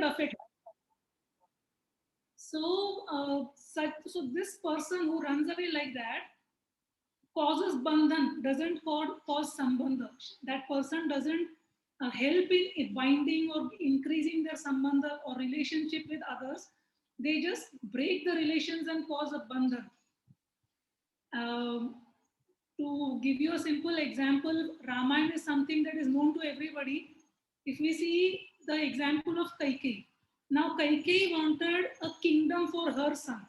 would affect. So this person who runs away like that causes bandhan, doesn't cause sambandha. That person doesn't help in binding or increasing their sambandha or relationship with others. They just break the relations and cause a bandhan. Um, to give you a simple example, Ramayana is something that is known to everybody. If we see the example of Kaikeyi, now Kaikeyi wanted a kingdom for her son,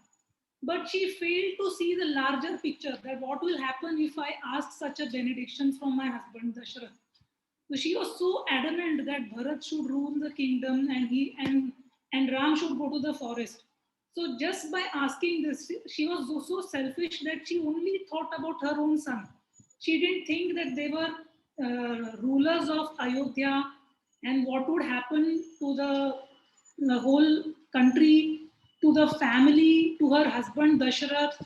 but she failed to see the larger picture, that what will happen if I ask such a benediction from my husband Dasharath. So she was so adamant that Bharat should rule the kingdom and Ram should go to the forest. So just by asking this, she was so selfish that she only thought about her own son. She didn't think that they were rulers of Ayodhya and what would happen to the whole country, to the family, to her husband Dasharath,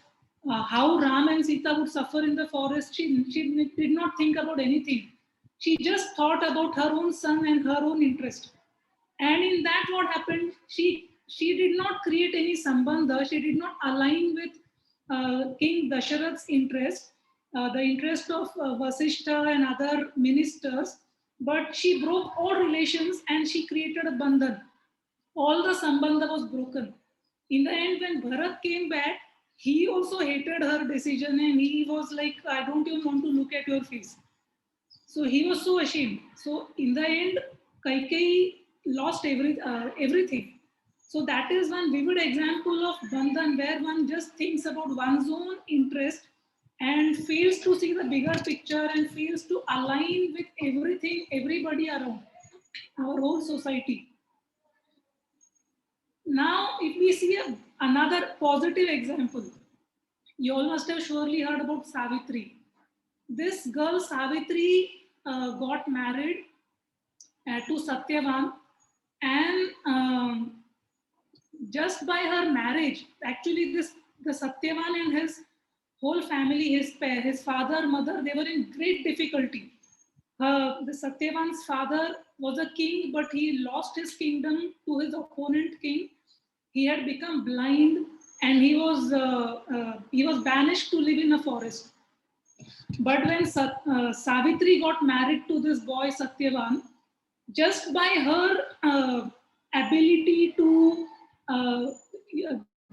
how Ram and Sita would suffer in the forest. She did not think about anything. She just thought about her own son and her own interest. And in that, what happened? She did not create any sambandha. She did not align with King Dasharath's interest, the interest of Vasishtha and other ministers. But she broke all relations and she created a bandhan. All the sambandha was broken. In the end, when Bharat came back, he also hated her decision and he was like, I don't even want to look at your face. So he was so ashamed. So in the end, Kaikeyi lost everything. So that is one vivid example of bandhan where one just thinks about one's own interest and fails to see the bigger picture and fails to align with everything, everybody around, our whole society. Now, if we see another positive example, you all must have surely heard about Savitri. This girl, Savitri, got married to Satyavan, and just by her marriage, actually, the Satyavan and his whole family, his father, mother, they were in great difficulty. The Satyavan's father was a king, but he lost his kingdom to his opponent king. He had become blind, and he was banished to live in a forest. But when Savitri got married to this boy Satyavan, just by her ability to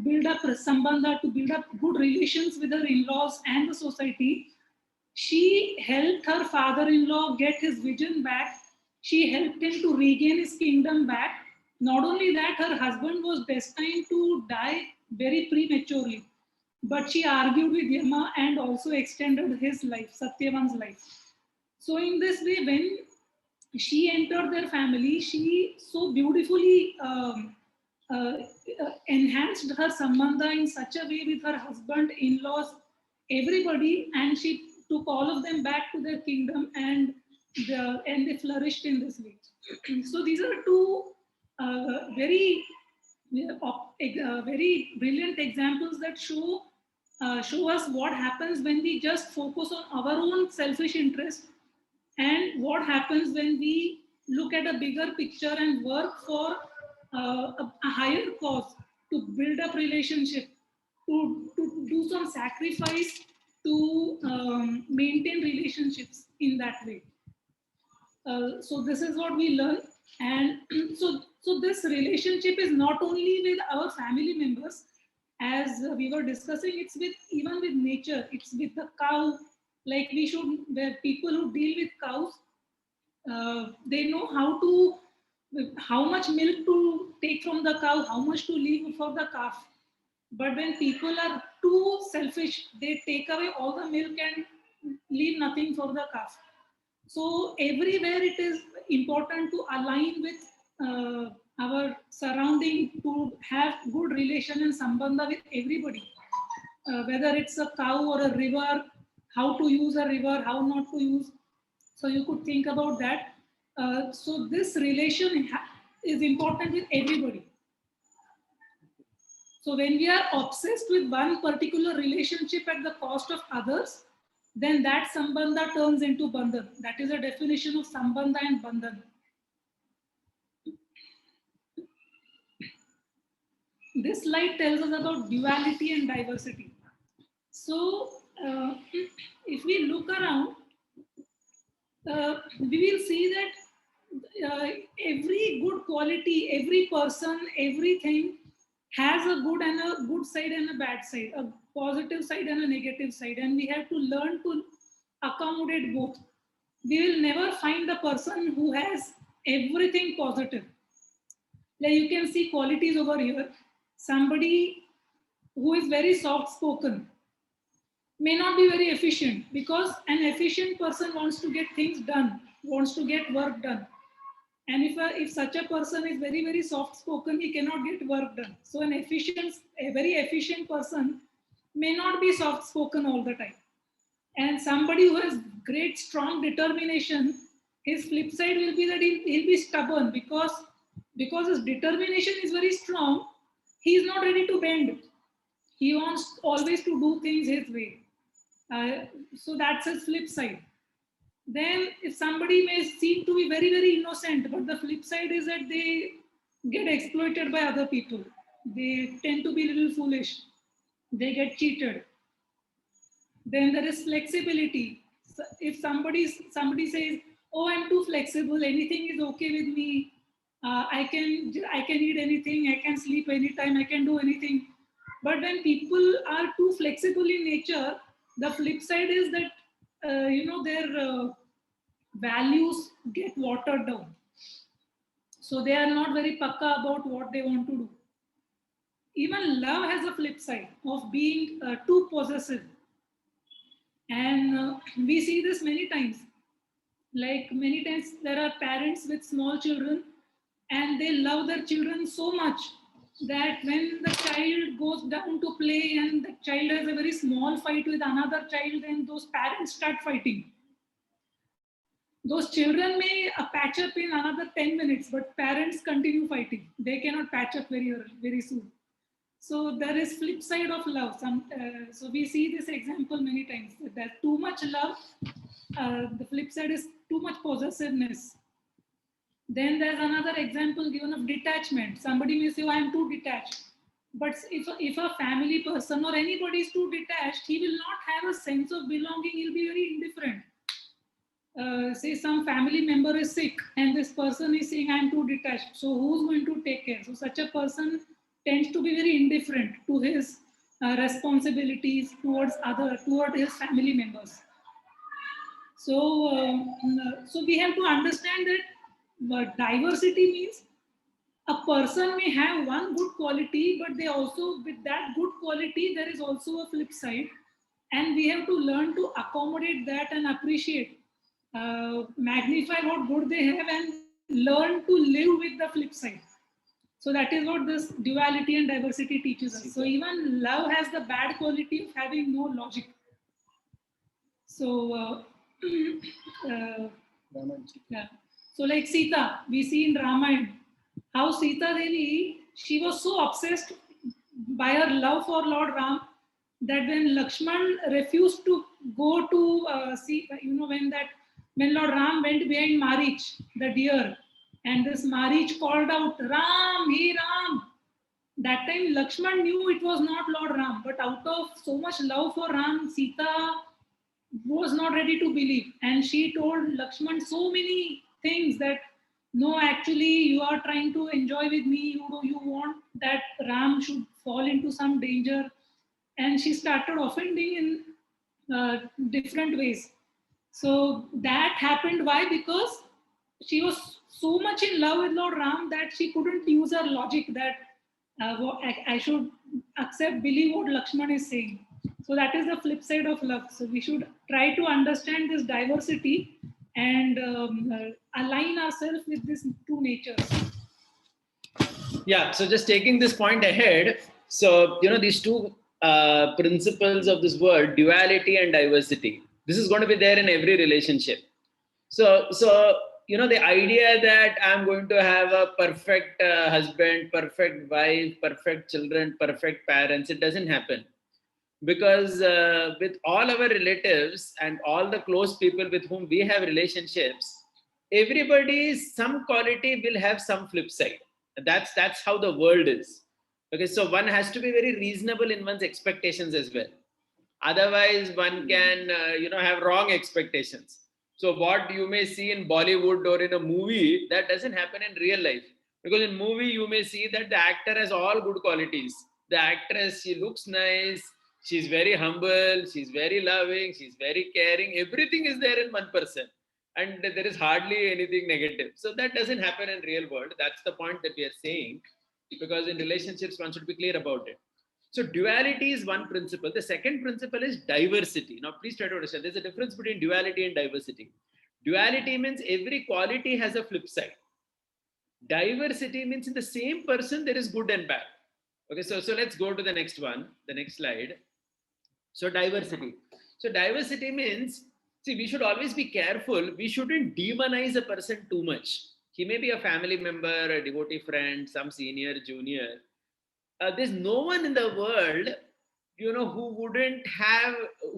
build up sambandha, to build up good relations with her in-laws and the society, she helped her father-in-law get his vision back. She helped him to regain his kingdom back. Not only that, her husband was destined to die very prematurely. But she argued with Yama and also extended his life, Satyavan's life. So in this way, when she entered their family, she so beautifully enhanced her sambandha in such a way with her husband, in-laws, everybody, and she took all of them back to their kingdom, and they flourished in this way. So these are two very very brilliant examples that show us what happens when we just focus on our own selfish interest, and what happens when we look at a bigger picture and work for a higher cause, to build up relationship, to do some sacrifice, to maintain relationships in that way. So this is what we learn, and so this relationship is not only with our family members, as we were discussing. It's with even with nature. It's with the cow. Like we should, the people who deal with cows, they know how much milk to take from the cow, how much to leave for the calf. But when people are too selfish, they take away all the milk and leave nothing for the calf. So everywhere it is important to align with our surrounding, to have good relation and sambandha with everybody. Whether it's a cow or a river, how to use a river, how not to use. So you could think about that. So this relation is important with everybody. So when we are obsessed with one particular relationship at the cost of others, then that sambandha turns into bandhan. That is a definition of sambandha and bandhan. This slide tells us about duality and diversity. So, if we look around, we will see that every good quality, every person, everything has a good side and a bad side, a positive side and a negative side, and we have to learn to accommodate both. We will never find a person who has everything positive. Like you can see qualities over here. Somebody who is very soft spoken may not be very efficient, because an efficient person wants to get things done, wants to get work done. And if such a person is very soft spoken, he cannot get work done. So a very efficient person may not be soft spoken all the time. And somebody who has great strong determination, his flip side will be that he'll be stubborn, because his determination is very strong. He is not ready to bend. He wants always to do things his way. So that's his flip side. Then if somebody may seem to be very innocent, but the flip side is that they get exploited by other people. They tend to be a little foolish. They get cheated. Then there is flexibility. So if somebody says, "Oh, I'm too flexible. Anything is okay with me. I can eat anything. I can sleep anytime. I can do anything." But when people are too flexible in nature, the flip side is that their values get watered down. So they are not very pakka about what they want to do. Even love has a flip side of being too possessive. And we see this many times. Like many times there are parents with small children, and they love their children so much that when the child goes down to play and the child has a very small fight with another child, then those parents start fighting. Those children may patch up in another 10 minutes, but parents continue fighting. They cannot patch up very soon. So there is flip side of love. So we see this example many times. That too much love, the flip side is too much possessiveness. Then there's another example given of detachment. Somebody may say, "Oh, I'm too detached." But if a family person or anybody is too detached, he will not have a sense of belonging. He'll be very indifferent. Say some family member is sick and this person is saying, "I'm too detached." So who's going to take care? So such a person tends to be very indifferent to his responsibilities toward his family members. So we have to understand that diversity means a person may have one good quality, but they also, with that good quality, there is also a flip side, and we have to learn to accommodate that and appreciate, magnify what good they have, and learn to live with the flip side. So that is what this duality and diversity teaches us. So even love has the bad quality of having no logic. So yeah. So like Sita, we see in Ramayana how Sita Devi, she was so obsessed by her love for Lord Ram that when Lakshman refused to go to see, when Lord Ram went behind Marich, the deer, and this Marich called out, "Ram, he Ram." That time Lakshman knew it was not Lord Ram, but out of so much love for Ram, Sita was not ready to believe. And she told Lakshman so many things that, "No, actually, you are trying to enjoy with me. You want that Ram should fall into some danger." And she started offending in different ways. So that happened. Why? Because she was so much in love with Lord Ram that she couldn't use her logic that I should believe what Lakshman is saying. So that is the flip side of love. So we should try to understand this diversity and align ourselves with these two natures. Yeah, so just taking this point ahead, so these two principles of this word, duality and diversity, this is going to be there in every relationship. So the idea that I'm going to have a perfect husband, perfect wife, perfect children, perfect parents, it doesn't happen. Because with all our relatives and all the close people with whom we have relationships, everybody, some quality will have some flip side. That's how the world is. Okay, so one has to be very reasonable in one's expectations as well. Otherwise, one can, have wrong expectations. So what you may see in Bollywood or in a movie, that doesn't happen in real life. Because in movie, you may see that the actor has all good qualities. The actress, she looks nice, she's very humble, she's very loving, she's very caring. Everything is there in one person. And there is hardly anything negative. So that doesn't happen in real world. That's the point that we are saying. Because in relationships, one should be clear about it. So duality is one principle. The second principle is diversity. Now, please try to understand. There's a difference between duality and diversity. Duality means every quality has a flip side. Diversity means in the same person there is good and bad. Okay, so let's go to the next one, the next slide. So diversity. So diversity means, see, we should always be careful. We shouldn't demonize a person too much. He may be a family member, a devotee friend, some senior, junior. There's no one in the world, who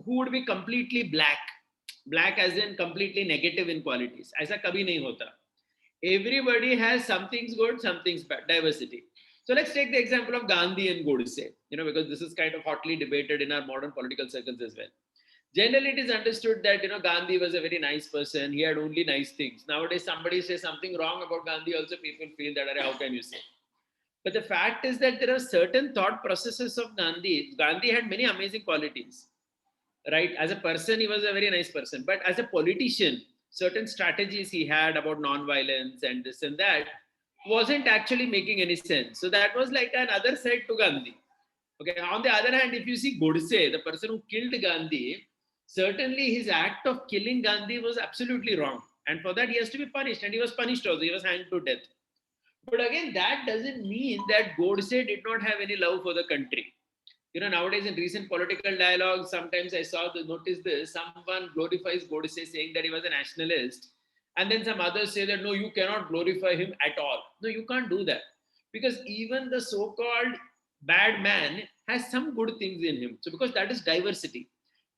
would be completely black as in completely negative in qualities. Aisa kabhi nahi hota. Everybody has some things good, some things bad. Diversity. So let's take the example of Gandhi and Godse, because this is kind of hotly debated in our modern political circles as well. Generally, it is understood that Gandhi was a very nice person. He had only nice things. Nowadays, somebody says something wrong about Gandhi. Also, people feel that, how can you say? But the fact is that there are certain thought processes of Gandhi. Gandhi had many amazing qualities, right? As a person, he was a very nice person. But as a politician, certain strategies he had about non-violence and this and that wasn't actually making any sense. So that was like another side to Gandhi. Okay. On the other hand, if you see Godse, the person who killed Gandhi, certainly his act of killing Gandhi was absolutely wrong. And for that, he has to be punished. And he was punished also. He was hanged to death. But again, that doesn't mean that Godse did not have any love for the country. Nowadays in recent political dialogues, sometimes I notice this, someone glorifies Godse saying that he was a nationalist. And then some others say that, no, you cannot glorify him at all. No, you can't do that. Because even the so-called bad man has some good things in him. So because that is diversity.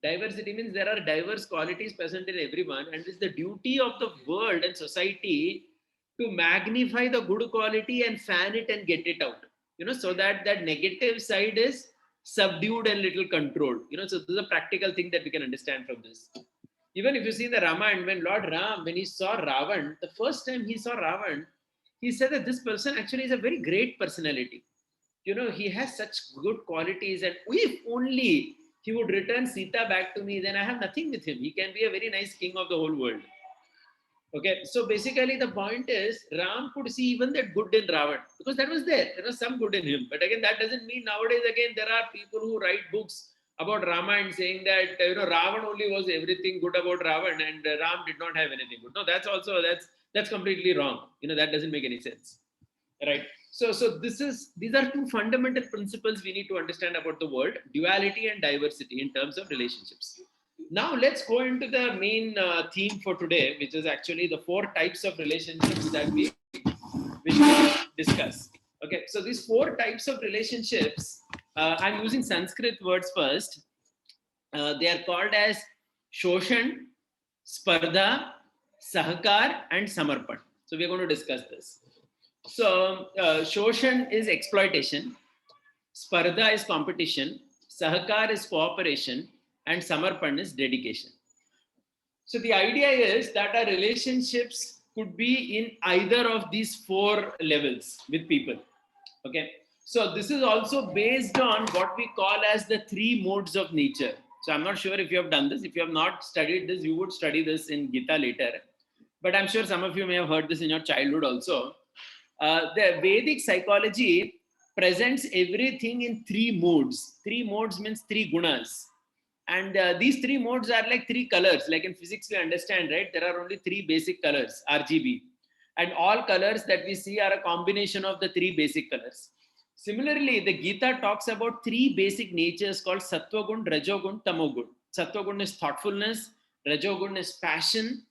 Diversity means there are diverse qualities present in everyone. And it's the duty of the world and society to magnify the good quality and fan it and get it out, so that that negative side is subdued and little controlled, so this is a practical thing that we can understand from this. Even if you see the Ramayana, when Lord Ram, when he saw Ravan, the first time he saw Ravan, he said that this person actually is a very great personality. He has such good qualities, and if only he would return Sita back to me, then I have nothing with him. He can be a very nice king of the whole world. Okay, so basically the point is Ram could see even that good in Ravan because that was there. There was some good in him. But again, that doesn't mean nowadays again there are people who write books about Ramayana saying that Ravan only was everything good about Ravan and Ram did not have anything good. No, that's completely wrong. That doesn't make any sense, right? So these are two fundamental principles we need to understand about the world: duality and diversity in terms of relationships. Now let's go into the main theme for today, which is actually the 4 types of relationships that we will discuss. Okay, so these 4 types of relationships, I'm using Sanskrit words first. They are called as Shoshan, Spardha, Sahakar, and Samarpan. So we're going to discuss this. So Shoshan is exploitation, Spardha is competition, Sahakar is cooperation, and Samarpan is dedication. So the idea is that our relationships could be in either of these 4 levels with people. Okay. So this is also based on what we call as the 3 modes of nature. So I'm not sure if you have done this. If you have not studied this, you would study this in Gita later. But I'm sure some of you may have heard this in your childhood also. The Vedic psychology presents everything in 3 modes. 3 modes means 3 gunas. And these 3 modes are like 3 colors. Like in physics, we understand, right? There are only 3 basic colors, RGB. And all colors that we see are a combination of the 3 basic colors. Similarly, the Gita talks about 3 basic natures called Sattvagun, Rajogun, Tamogun. Sattvagun is thoughtfulness, Rajogun is passion,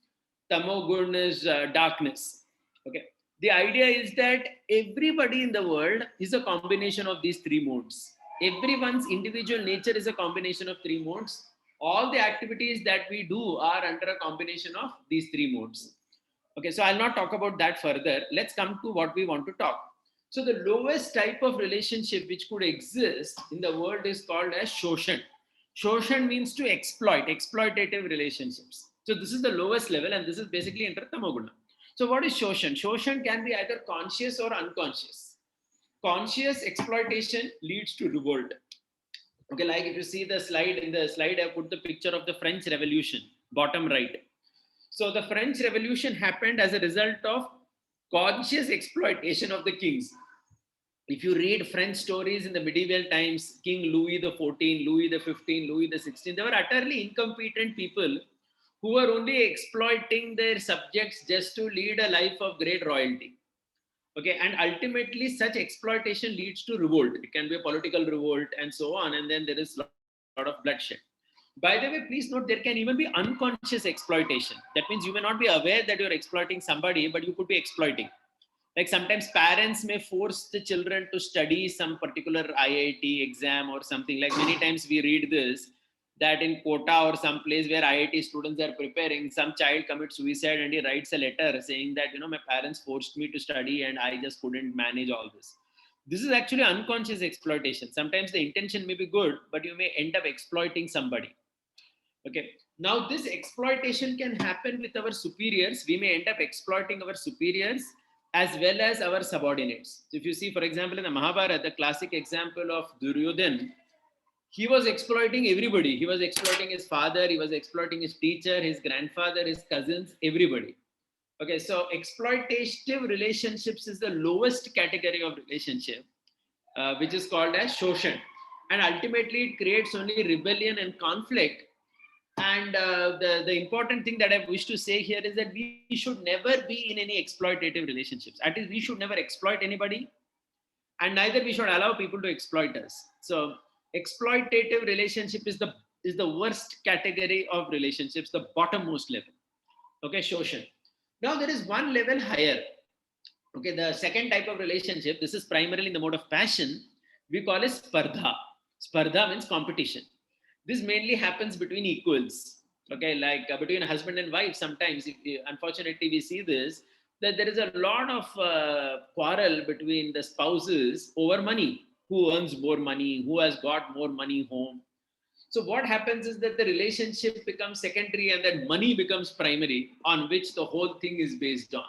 Tamogun is darkness. Okay. The idea is that everybody in the world is a combination of these 3 modes. Everyone's individual nature is a combination of 3 modes. All the activities that we do are under a combination of these 3 modes. Okay, so I'll not talk about that further. Let's come to what we want to talk. So the lowest type of relationship which could exist in the world is called as shoshan. Shoshan means to exploit, exploitative relationships. So this is the lowest level, and this is basically under tamoguna. So what is shoshan? Shoshan can be either conscious or unconscious. Conscious exploitation leads to revolt. Okay, like if you see the slide, in the slide I put the picture of the French Revolution, bottom right. So the French Revolution happened as a result of conscious exploitation of the kings. If you read French stories in the medieval times, King Louis the 14th, Louis the 15th, Louis the 16th, they were utterly incompetent people who were only exploiting their subjects just to lead a life of great royalty. Okay, and ultimately such exploitation leads to revolt. It can be a political revolt and so on, and then there is a lot of bloodshed. By the way, please note there can even be unconscious exploitation. That means you may not be aware that you're exploiting somebody, but you could be exploiting. Like sometimes parents may force the children to study some particular IIT exam or something. Like many times we read this, that in Kota or some place where IIT students are preparing, some child commits suicide and he writes a letter saying that, my parents forced me to study and I just couldn't manage all this. This is actually unconscious exploitation. Sometimes the intention may be good, but you may end up exploiting somebody. Okay. Now this exploitation can happen with our superiors. We may end up exploiting our superiors as well as our subordinates. So if you see, for example, in the Mahabharata, the classic example of Duryodhan, he was exploiting everybody. He was exploiting his father, he was exploiting his teacher, his grandfather, his cousins, everybody. Okay, so exploitative relationships is the lowest category of relationship, which is called as shoshan. And ultimately, it creates only rebellion and conflict. And the important thing that I wish to say here is that we should never be in any exploitative relationships. At least we should never exploit anybody, and neither we should allow people to exploit us. So exploitative relationship is the worst category of relationships, the bottommost level. Okay, shoshan. Now there is one level higher. Okay, the second type of relationship, this is primarily in the mode of passion, we call it spardha. Spardha means competition. This mainly happens between equals. Okay, like between a husband and wife. Sometimes, unfortunately, we see this, that there is a lot of quarrel between the spouses over money. Who earns more money? Who has got more money home? So what happens is that the relationship becomes secondary and then money becomes primary, on which the whole thing is based on.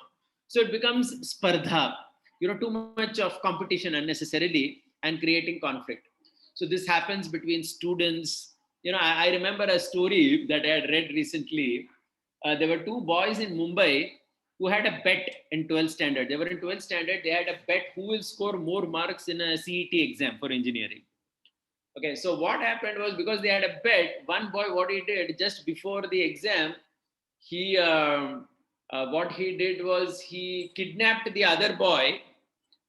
So it becomes spardha, too much of competition unnecessarily and creating conflict. So this happens between students. I remember a story that I had read recently. There were two boys in Mumbai who had a bet in 12th standard. They were in 12th standard. They had a bet who will score more marks in a CET exam for engineering. Okay, so what happened was, because they had a bet, one boy, what he did just before the exam, what he did was he kidnapped the other boy,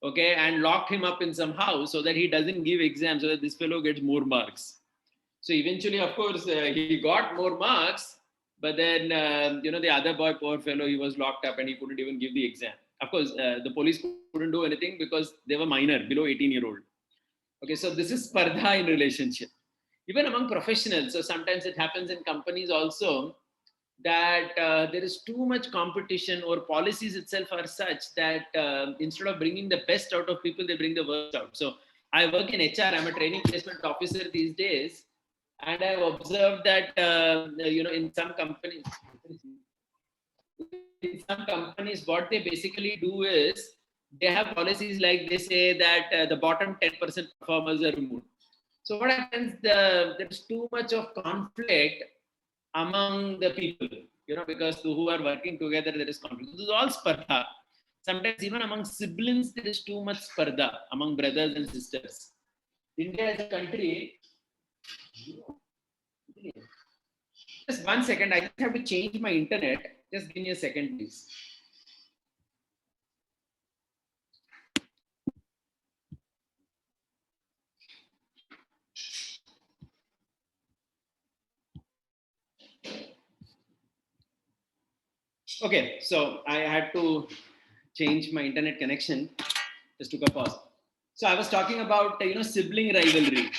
okay, and locked him up in some house so that he doesn't give exam, so that this fellow gets more marks. So eventually, of course, he got more marks, but then, the other boy, poor fellow, he was locked up and he couldn't even give the exam. Of course, the police couldn't do anything because they were minor, below 18-year-old. Okay, so this is spardha in relationship. Even among professionals, so sometimes it happens in companies also, that there is too much competition, or policies itself are such that instead of bringing the best out of people, they bring the worst out. So I work in HR, I'm a training placement officer these days, and I've observed that, in some companies, what they basically do is, they have policies like, they say that the bottom 10% performers are removed. So what happens, there's too much of conflict among the people, because who are working together, there is conflict. This is all spardha. Sometimes even among siblings, there is too much spardha among brothers and sisters. India as a country, just 1 second, I just have to change my internet. Just give me a second, please. Okay, so I had to change my internet connection. Just took a pause. So I was talking about sibling rivalry.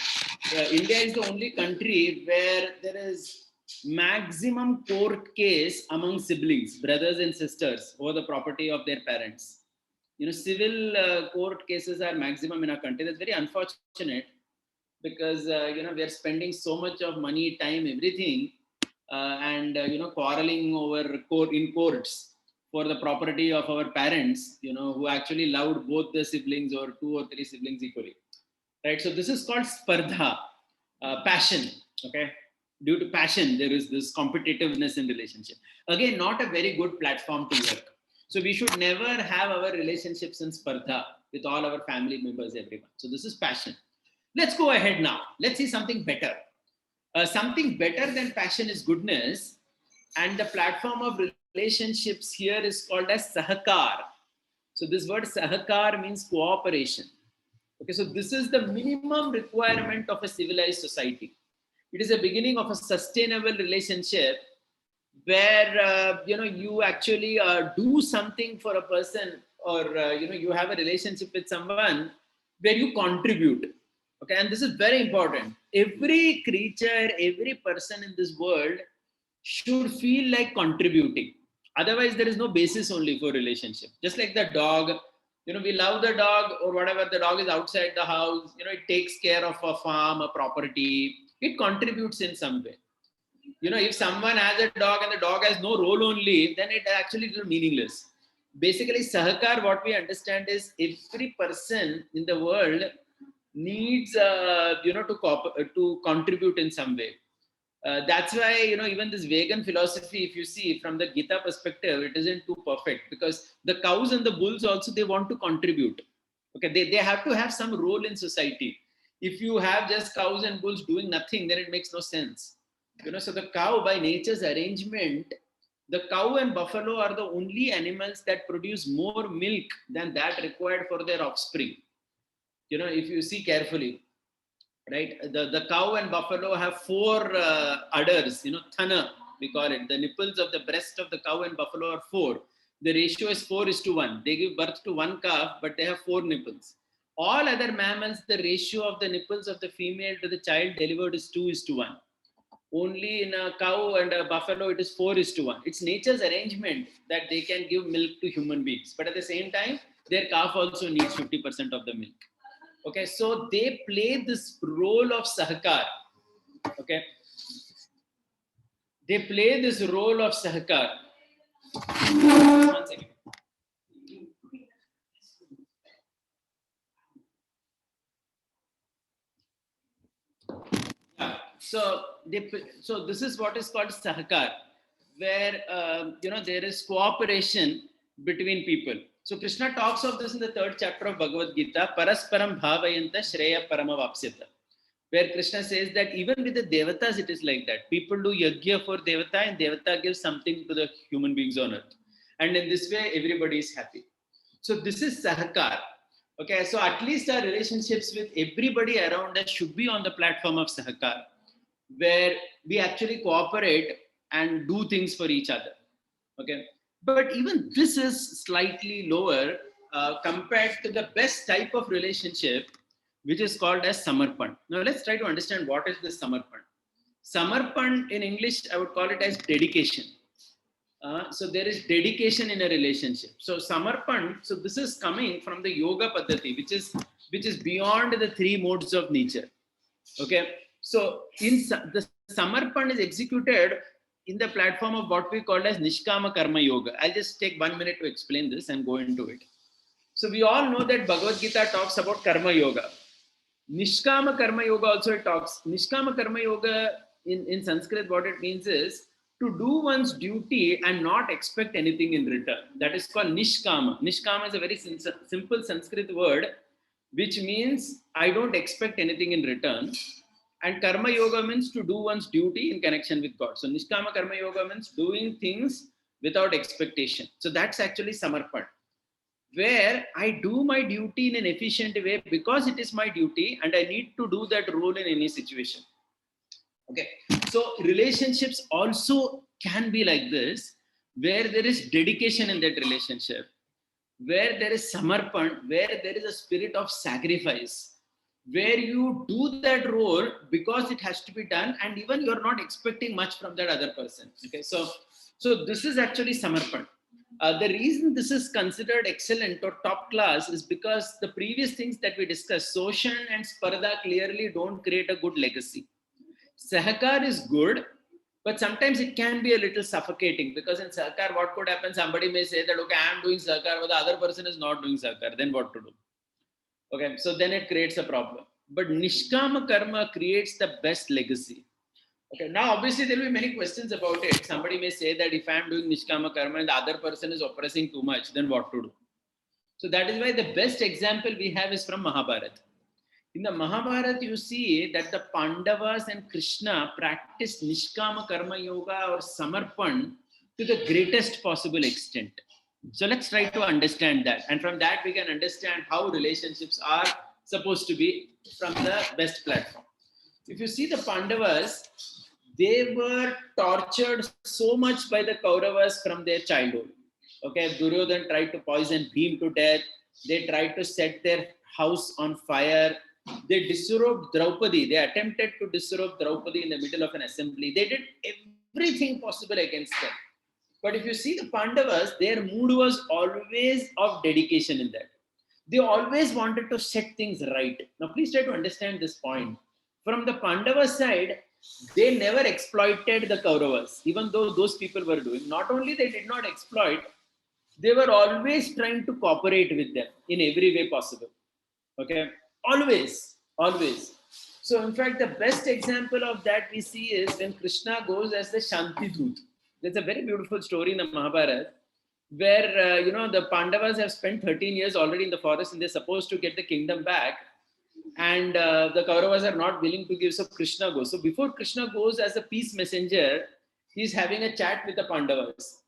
India is the only country where there is maximum court case among siblings, brothers and sisters, over the property of their parents. civil court cases are maximum in our country. That's very unfortunate because, we are spending so much of money, time, everything, and, quarreling over in courts for the property of our parents, who actually loved both the siblings or two or three siblings equally. Right. So this is called spardha, passion. Okay. Due to passion, there is this competitiveness in relationship. Again, not a very good platform to work. So we should never have our relationships in spardha with all our family members, everyone. So this is passion. Let's go ahead now. Let's see something better. Something better than passion is goodness. And the platform of relationships here is called as sahakar. So this word sahakar means cooperation. Okay, so this is the minimum requirement of a civilized society. It is a beginning of a sustainable relationship where you actually do something for a person, or you have a relationship with someone where you contribute. Okay, and this is very important. Every creature, every person in this world should feel like contributing. Otherwise, there is no basis only for relationship. Just like the dog, we love the dog or whatever. The dog is outside the house. It takes care of a farm, a property. It contributes in some way. If someone has a dog and the dog has no role only, then it actually is meaningless. Basically, sahakar, what we understand is every person in the world needs, to contribute in some way. That's why, even this vegan philosophy, if you see from the Gita perspective, it isn't too perfect, because the cows and the bulls also, they want to contribute. Okay, they have to have some role in society. If you have just cows and bulls doing nothing, then it makes no sense. So the cow, by nature's arrangement, the cow and buffalo are the only animals that produce more milk than that required for their offspring. If you see carefully, right, the cow and buffalo have four udders, thana, we call it. The nipples of the breast of the cow and buffalo are four. The ratio is 4:1. They give birth to one calf, but they have four nipples. All other mammals, the ratio of the nipples of the female to the child delivered is 2:1. Only in a cow and a buffalo, it is 4:1. It's nature's arrangement that they can give milk to human beings. But at the same time, their calf also needs 50% of the milk. Okay, so they play this role of sahakar. Okay, they play this role of sahakar. 1 second. Yeah. So this is what is called sahakar, where there is cooperation between people. So Krishna talks of this in the 3rd chapter of Bhagavad Gita, Parasparam Bhavayanta Shreya Paramavapsyata, where Krishna says that even with the Devatas, it is like that. People do yajna for Devata, and Devata gives something to the human beings on earth. And in this way, everybody is happy. So this is sahakar. Okay, so at least our relationships with everybody around us should be on the platform of sahakar, where we actually cooperate and do things for each other. Okay, but even this is slightly lower compared to the best type of relationship, which is called as samarpan. Now let's try to understand what is this samarpan. Samarpan in English, I would call it as dedication. So there is dedication in a relationship. So samarpan, so this is coming from the yoga paddhati, which is beyond the 3 modes of nature. Okay, so the samarpan is executed in the platform of what we call as nishkama karma yoga. I'll just take 1 minute to explain this and go into it. So we all know that Bhagavad Gita talks about karma yoga. Nishkama karma yoga also talks. Nishkama karma yoga in Sanskrit, what it means is to do one's duty and not expect anything in return. That is called nishkama. Nishkama is a very simple Sanskrit word, which means I don't expect anything in return. And karma yoga means to do one's duty in connection with God. So nishkama karma yoga means doing things without expectation. So that's actually samarpan, where I do my duty in an efficient way because it is my duty and I need to do that role in any situation. Okay, so relationships also can be like this, where there is dedication in that relationship, where there is samarpan, where there is a spirit of sacrifice, where you do that role because it has to be done, and even you're not expecting much from that other person. Okay, so this is actually samarpan. The reason this is considered excellent or top class is because the previous things that we discussed, Soshan and Sparda, clearly don't create a good legacy. Sahakar is good, but sometimes it can be a little suffocating, because in Sahakar, what could happen? Somebody may say that, okay, I am doing Sahakar, but the other person is not doing Sahakar. Then what to do? Okay, so then it creates a problem. But Nishkama Karma creates the best legacy. Okay, now obviously there will be many questions about it. Somebody may say that if I am doing Nishkama Karma and the other person is oppressing too much, then what to do? So that is why the best example we have is from Mahabharata. In the Mahabharata, you see that the Pandavas and Krishna practiced Nishkama Karma Yoga or Samarpan to the greatest possible extent. So let's try to understand that. And from that, we can understand how relationships are supposed to be from the best platform. If you see the Pandavas, they were tortured so much by the Kauravas from their childhood. Okay, Duryodhan tried to poison Bhim to death. They tried to set their house on fire. They disrobed Draupadi. They attempted to disrobe Draupadi in the middle of an assembly. They did everything possible against them. But if you see the Pandavas, their mood was always of dedication in that. They always wanted to set things right. Now, please try to understand this point. From the Pandava side, they never exploited the Kauravas, even though those people were doing. Not only they did not exploit, they were always trying to cooperate with them in every way possible. Okay, always. So, in fact, the best example of that we see is when Krishna goes as the Shanti Dut. There's a very beautiful story in the Mahabharata where the Pandavas have spent 13 years already in the forest and they're supposed to get the kingdom back, and the Kauravas are not willing to give. So Krishna goes. So before Krishna goes as a peace messenger, he's having a chat with the Pandavas,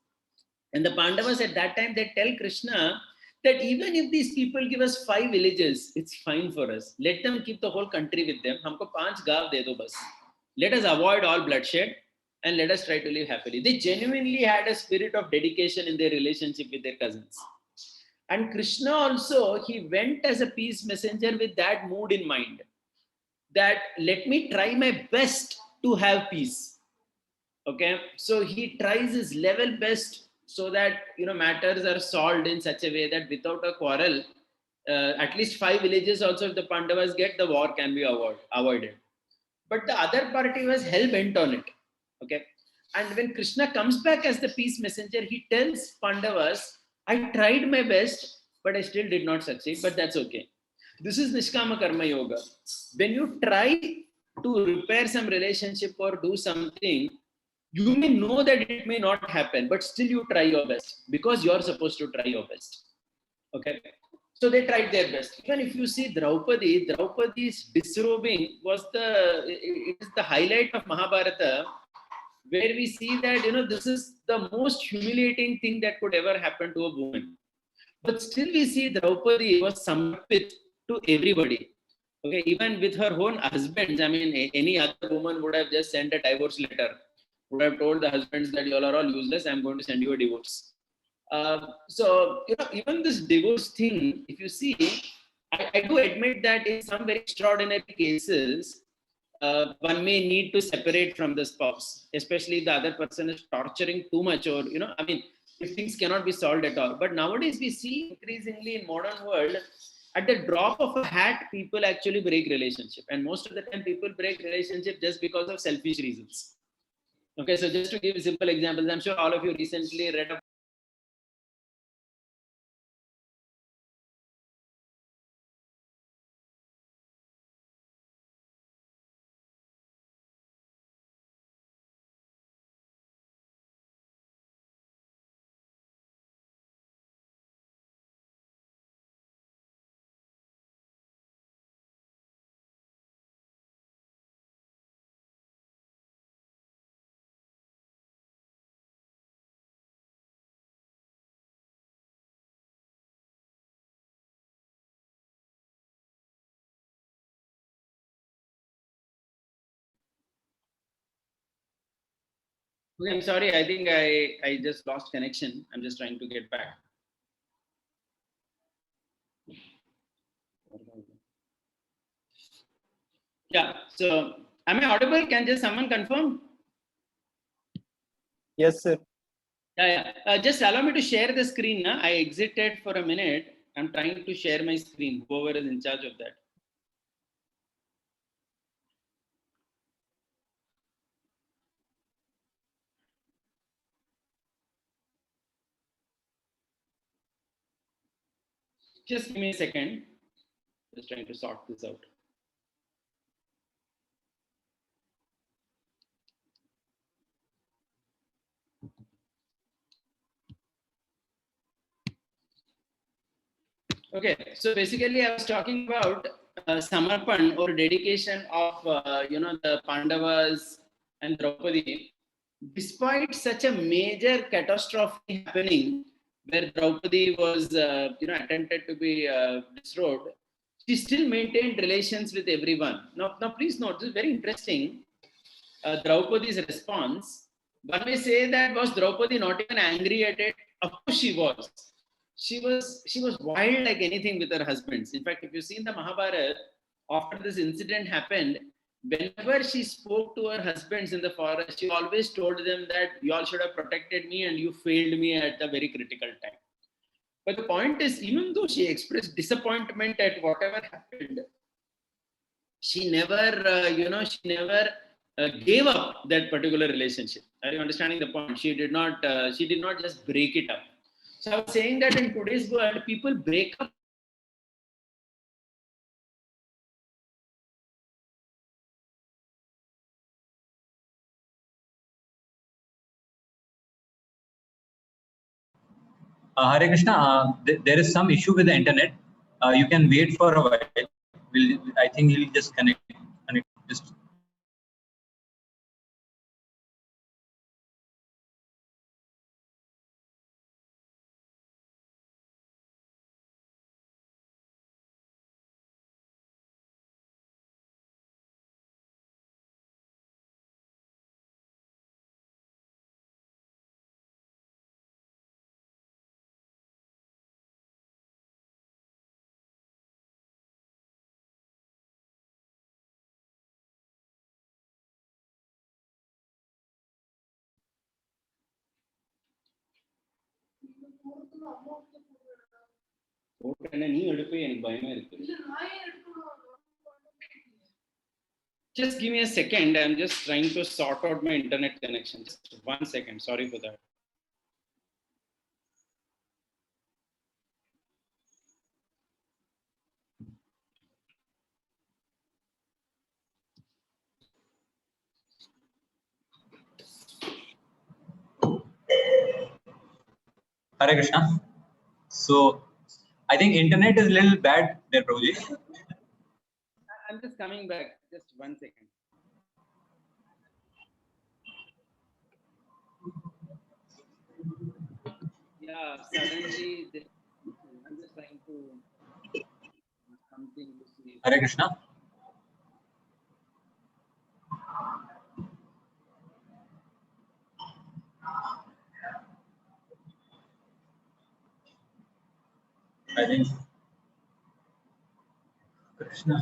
and the Pandavas at that time, they tell Krishna that even if these people give us 5 villages, it's fine for us. Let them keep the whole country with them. Humko 5 gav de do bas. Let us avoid all bloodshed and let us try to live happily. They genuinely had a spirit of dedication in their relationship with their cousins. And Krishna also, he went as a peace messenger with that mood in mind, that let me try my best to have peace. Okay, so he tries his level best so that matters are solved in such a way that without a quarrel, at least 5 villages also, if the Pandavas get, the war can be avoided. But the other party was hell bent on it. Okay, and when Krishna comes back as the peace messenger, he tells Pandavas, I tried my best, but I still did not succeed, but that's okay. This is Nishkama Karma Yoga. When you try to repair some relationship or do something, you may know that it may not happen, but still you try your best because you're supposed to try your best. Okay. So they tried their best. Even if you see Draupadi's disrobing was it is the highlight of Mahabharata, where we see that this is the most humiliating thing that could ever happen to a woman. But still we see Draupadi was samarpit to everybody. Okay, even with her own husbands. I mean, any other woman would have just sent a divorce letter, would have told the husbands that you all are all useless, I'm going to send you a divorce. So even this divorce thing, if you see, I do admit that in some very extraordinary cases, one may need to separate from the spouse, especially if the other person is torturing too much, or if things cannot be solved at all. But nowadays we see increasingly in modern world, at the drop of a hat, people actually break relationship, and most of the time people break relationship just because of selfish reasons. Okay, so just to give simple examples, I'm sure all of you recently read about Okay, I'm sorry. I think I just lost connection. I'm just trying to get back. Yeah. So, am I audible? Can just someone confirm? Yes, sir. Just allow me to share the screen. I exited for a minute. I'm trying to share my screen. Whoever is in charge of that. Just give me a second. Just trying to sort this out. Okay, so basically, I was talking about Samarpan or dedication of the Pandavas and Draupadi. Despite such a major catastrophe happening, where Draupadi was attempted to be disrobed, she still maintained relations with everyone. Now, please note this is very interesting. Draupadi's response. One may say that was Draupadi not even angry at it? Of course she was. She was wild like anything with her husbands. In fact, if you see in the Mahabharata, after this incident happened, whenever she spoke to her husbands in the forest, she always told them that you all should have protected me and you failed me at a very critical time. But the point is, even though she expressed disappointment at whatever happened, she never, she never gave up that particular relationship. Are you understanding the point? She did not just break it up. So I was saying that in today's world, people break up. Hare Krishna, there is some issue with the internet. You can wait for a while. I think he'll just connect. Just Just give me a second. I'm just trying to sort out my internet connection. Just 1 second. Sorry for that. Hare Krishna. So I think internet is a little bad there, Prabhuji. I'm just coming back. Just 1 second. Yeah, suddenly I'm just trying to something to see. Hare Krishna. I think Krishna.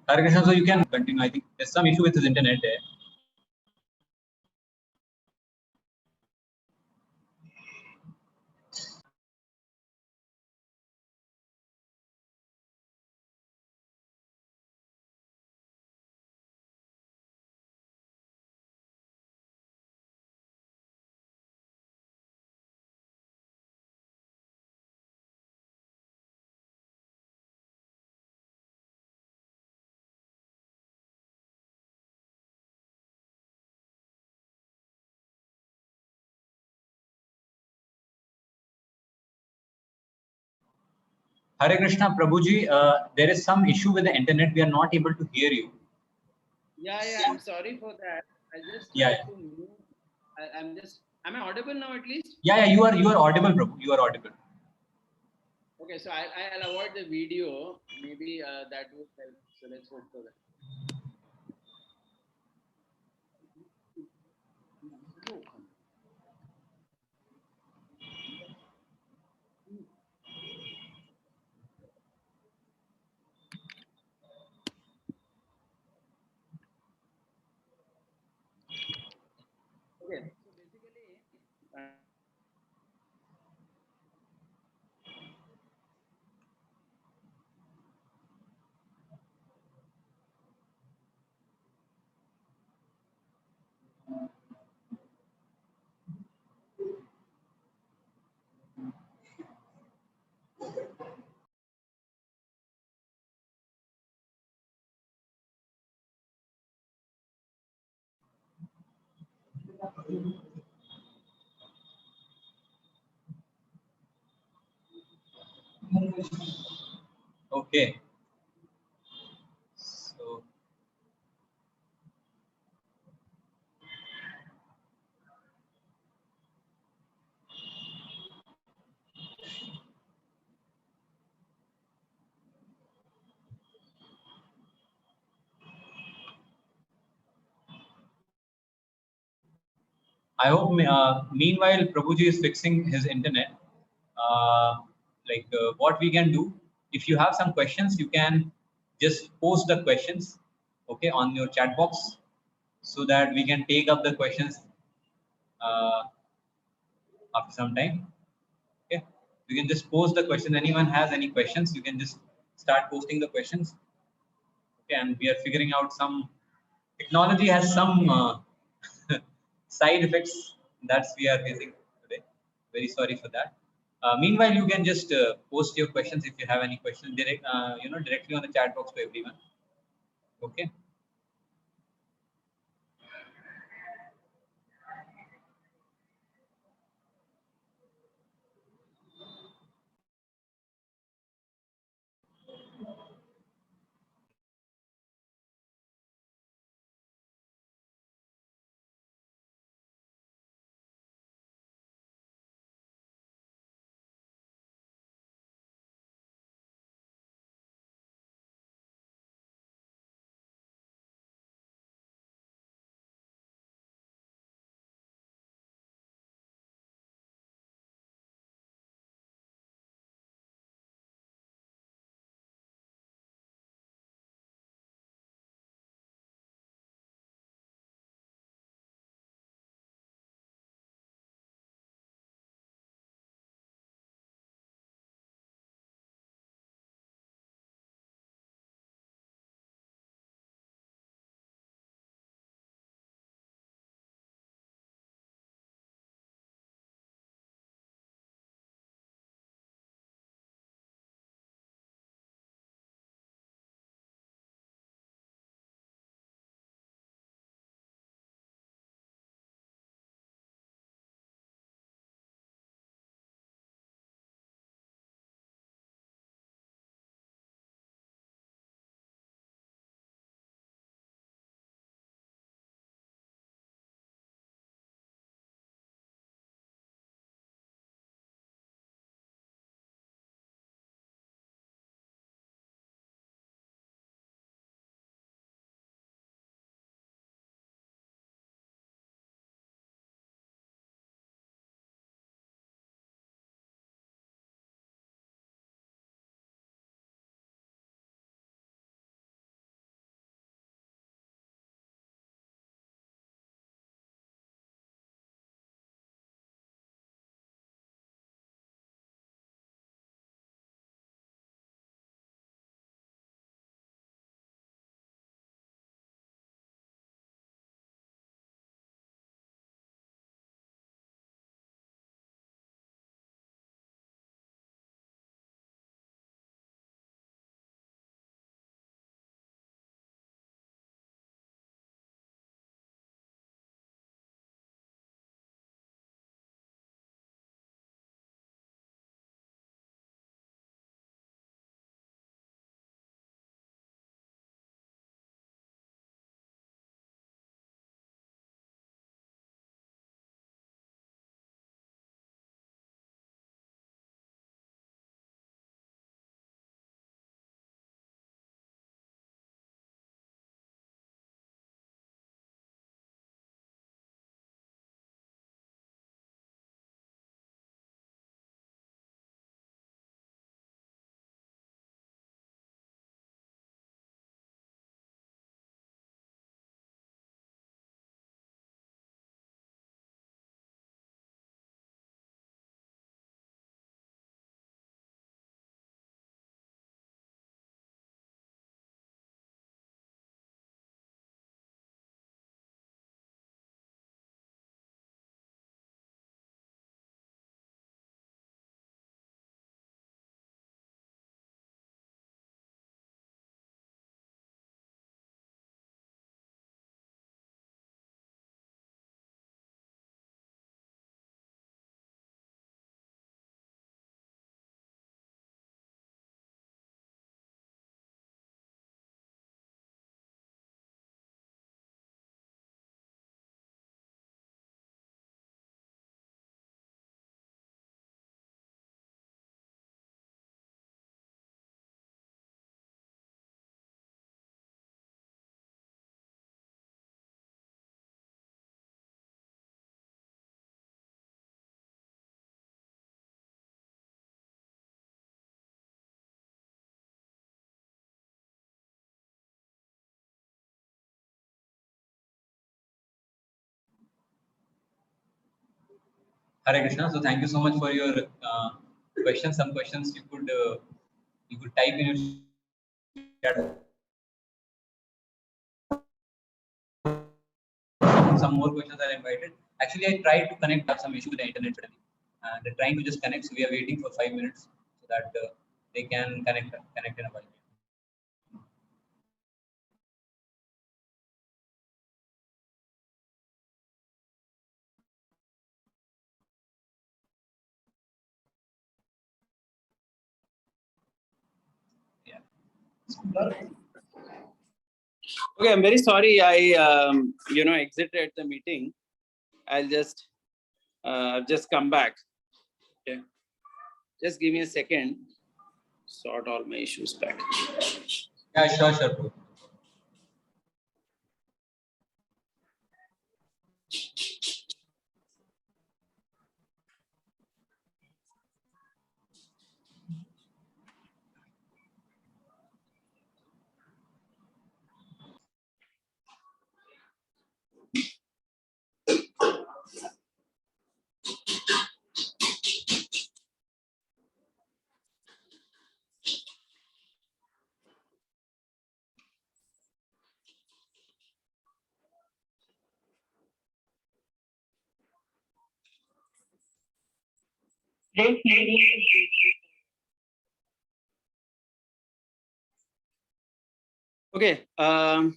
Hare Krishna, so you can continue. I think there's some issue with his internet there. Hare Krishna, Prabhuji, there is some issue with the internet. We are not able to hear you. Yeah, I'm sorry for that. I just Yeah. to move. Am I audible now at least? Yeah, you are audible, Prabhu. You are audible. Okay, so I'll avoid the video. Maybe that would help. So let's hope for that. Okay. So I hope, meanwhile, Prabhuji is fixing his internet. What we can do, if you have some questions, you can just post the questions, okay, on your chat box, so that we can take up the questions uh, after some time. Okay, you can just post the question. Anyone has any questions, you can just start posting the questions. Okay, and we are figuring out some technology has some side effects that we are facing today. Very sorry for that. Meanwhile, you can just post your questions if you have any questions directly on the chat box to everyone. Okay. Hare Krishna. So thank you so much for your questions. Some questions you could type in your chat. Some more questions are invited. Actually, I tried to connect, have some issue with the internet suddenly, and they're trying to just connect. So we are waiting for 5 minutes so that they can connect in a while. Yeah. Okay, I'm very sorry. I exited the meeting. I'll just come back. Okay, just give me a second. Sort all my issues back. Yeah, sure, bro. Okay. Yeah,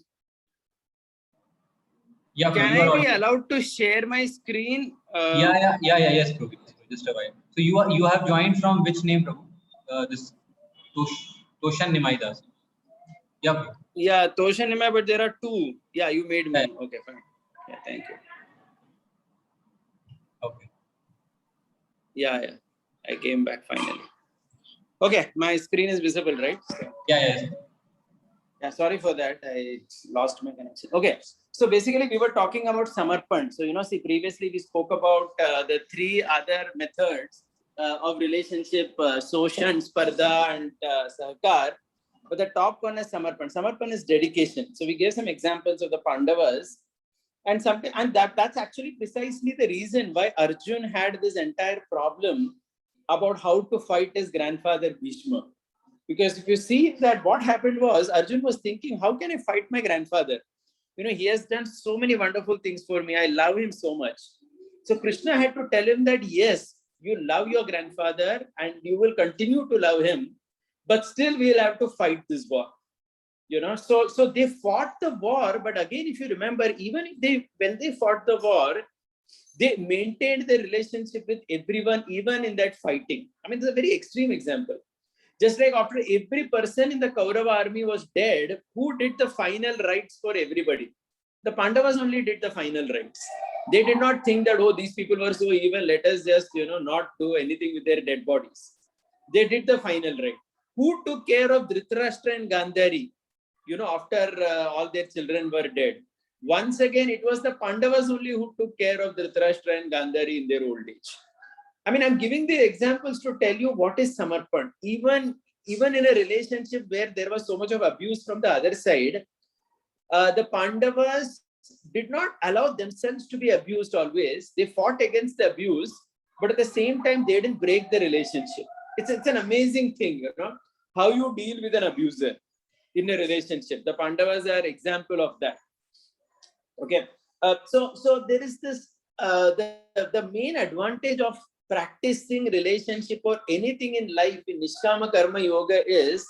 bro, Can you are I be audible. allowed to share my screen? Yes, bro. Just a while. So you have joined from which name, bro? This Toshan Nimaidas. Yeah, bro. Yeah, Toshanima, but there are two. Yeah, you made Yeah. me. Okay, fine. Yeah, thank you. Okay. Yeah. I came back finally. Okay, my screen is visible, right? Yes. Yeah, sorry for that. I lost my connection. Okay, so basically we were talking about Samarpan. So, see, previously we spoke about the three other methods of relationship, Soshan, Sparda, and Sahakar. But the top one is Samarpan. Samarpan is dedication. So we gave some examples of the Pandavas. And that's actually precisely the reason why Arjun had this entire problem about how to fight his grandfather Bhishma. Because if you see that what happened was Arjun was thinking, how can I fight my grandfather? He has done so many wonderful things for me. I love him so much. So Krishna had to tell him that, yes, you love your grandfather and you will continue to love him, but still we'll have to fight this war. So they fought the war, but again, if you remember, even if when they fought the war, they maintained their relationship with everyone, even in that fighting. I mean, it's a very extreme example. Just like after every person in the Kaurava army was dead, who did the final rites for everybody? The Pandavas only did the final rites. They did not think that, oh, these people were so evil, let us just, not do anything with their dead bodies. They did the final rite. Who took care of Dhritarashtra and Gandhari, after all their children were dead? Once again, it was the Pandavas only who took care of Dhritarashtra and Gandhari in their old age. I mean, I'm giving the examples to tell you what is Samarpan. Even in a relationship where there was so much of abuse from the other side, the Pandavas did not allow themselves to be abused always. They fought against the abuse, but at the same time, they didn't break the relationship. It's an amazing thing, how you deal with an abuser in a relationship. The Pandavas are example of that. Okay, so there is this the main advantage of practicing relationship or anything in life in Nishkama Karma Yoga is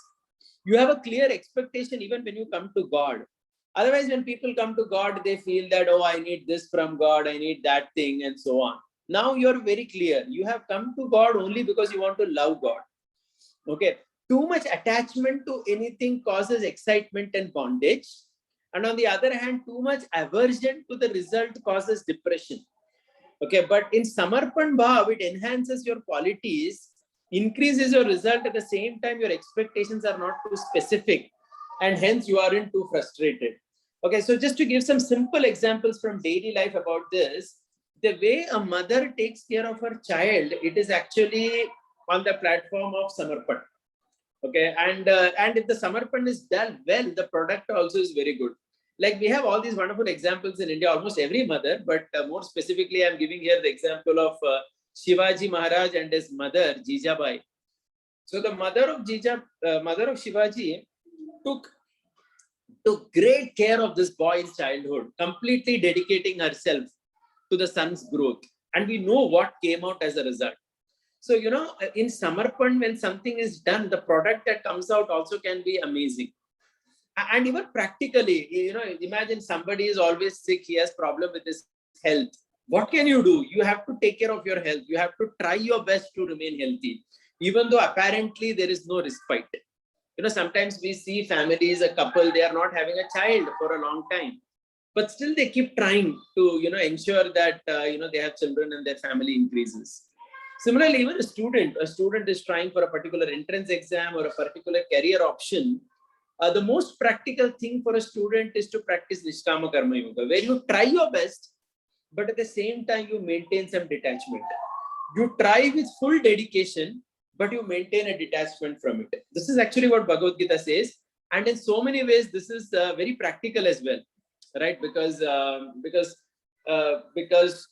you have a clear expectation even when you come to God. Otherwise, when people come to God, they feel that, oh, I need this from God, I need that thing, and so on. Now you're very clear. You have come to God only because you want to love God. Okay, too much attachment to anything causes excitement and bondage. And on the other hand, too much aversion to the result causes depression. Okay, but in Samarpan Bhav, it enhances your qualities, increases your result. At the same time, your expectations are not too specific, and hence you aren't too frustrated. Okay, so just to give some simple examples from daily life about this, the way a mother takes care of her child, it is actually on the platform of Samarpan. Okay, and if the Samarpan is done well, the product also is very good. Like we have all these wonderful examples in India, almost every mother, but more specifically, I'm giving here the example of Shivaji Maharaj and his mother, Jijabai. So the mother of Shivaji took great care of this boy in childhood, completely dedicating herself to the son's growth. And we know what came out as a result. So, in Samarpan, when something is done, the product that comes out also can be amazing. And even practically, imagine somebody is always sick, he has problem with his health. What can you do? You have to take care of your health. You have to try your best to remain healthy, even though apparently there is no respite. Sometimes we see families, a couple, they are not having a child for a long time, but still they keep trying to, ensure that, they have children and their family increases. Similarly, even a student is trying for a particular entrance exam or a particular career option. The most practical thing for a student is to practice Nishkama Karma Yoga, where you try your best, but at the same time, you maintain some detachment. You try with full dedication, but you maintain a detachment from it. This is actually what Bhagavad Gita says. And in so many ways, this is very practical as well, right? Because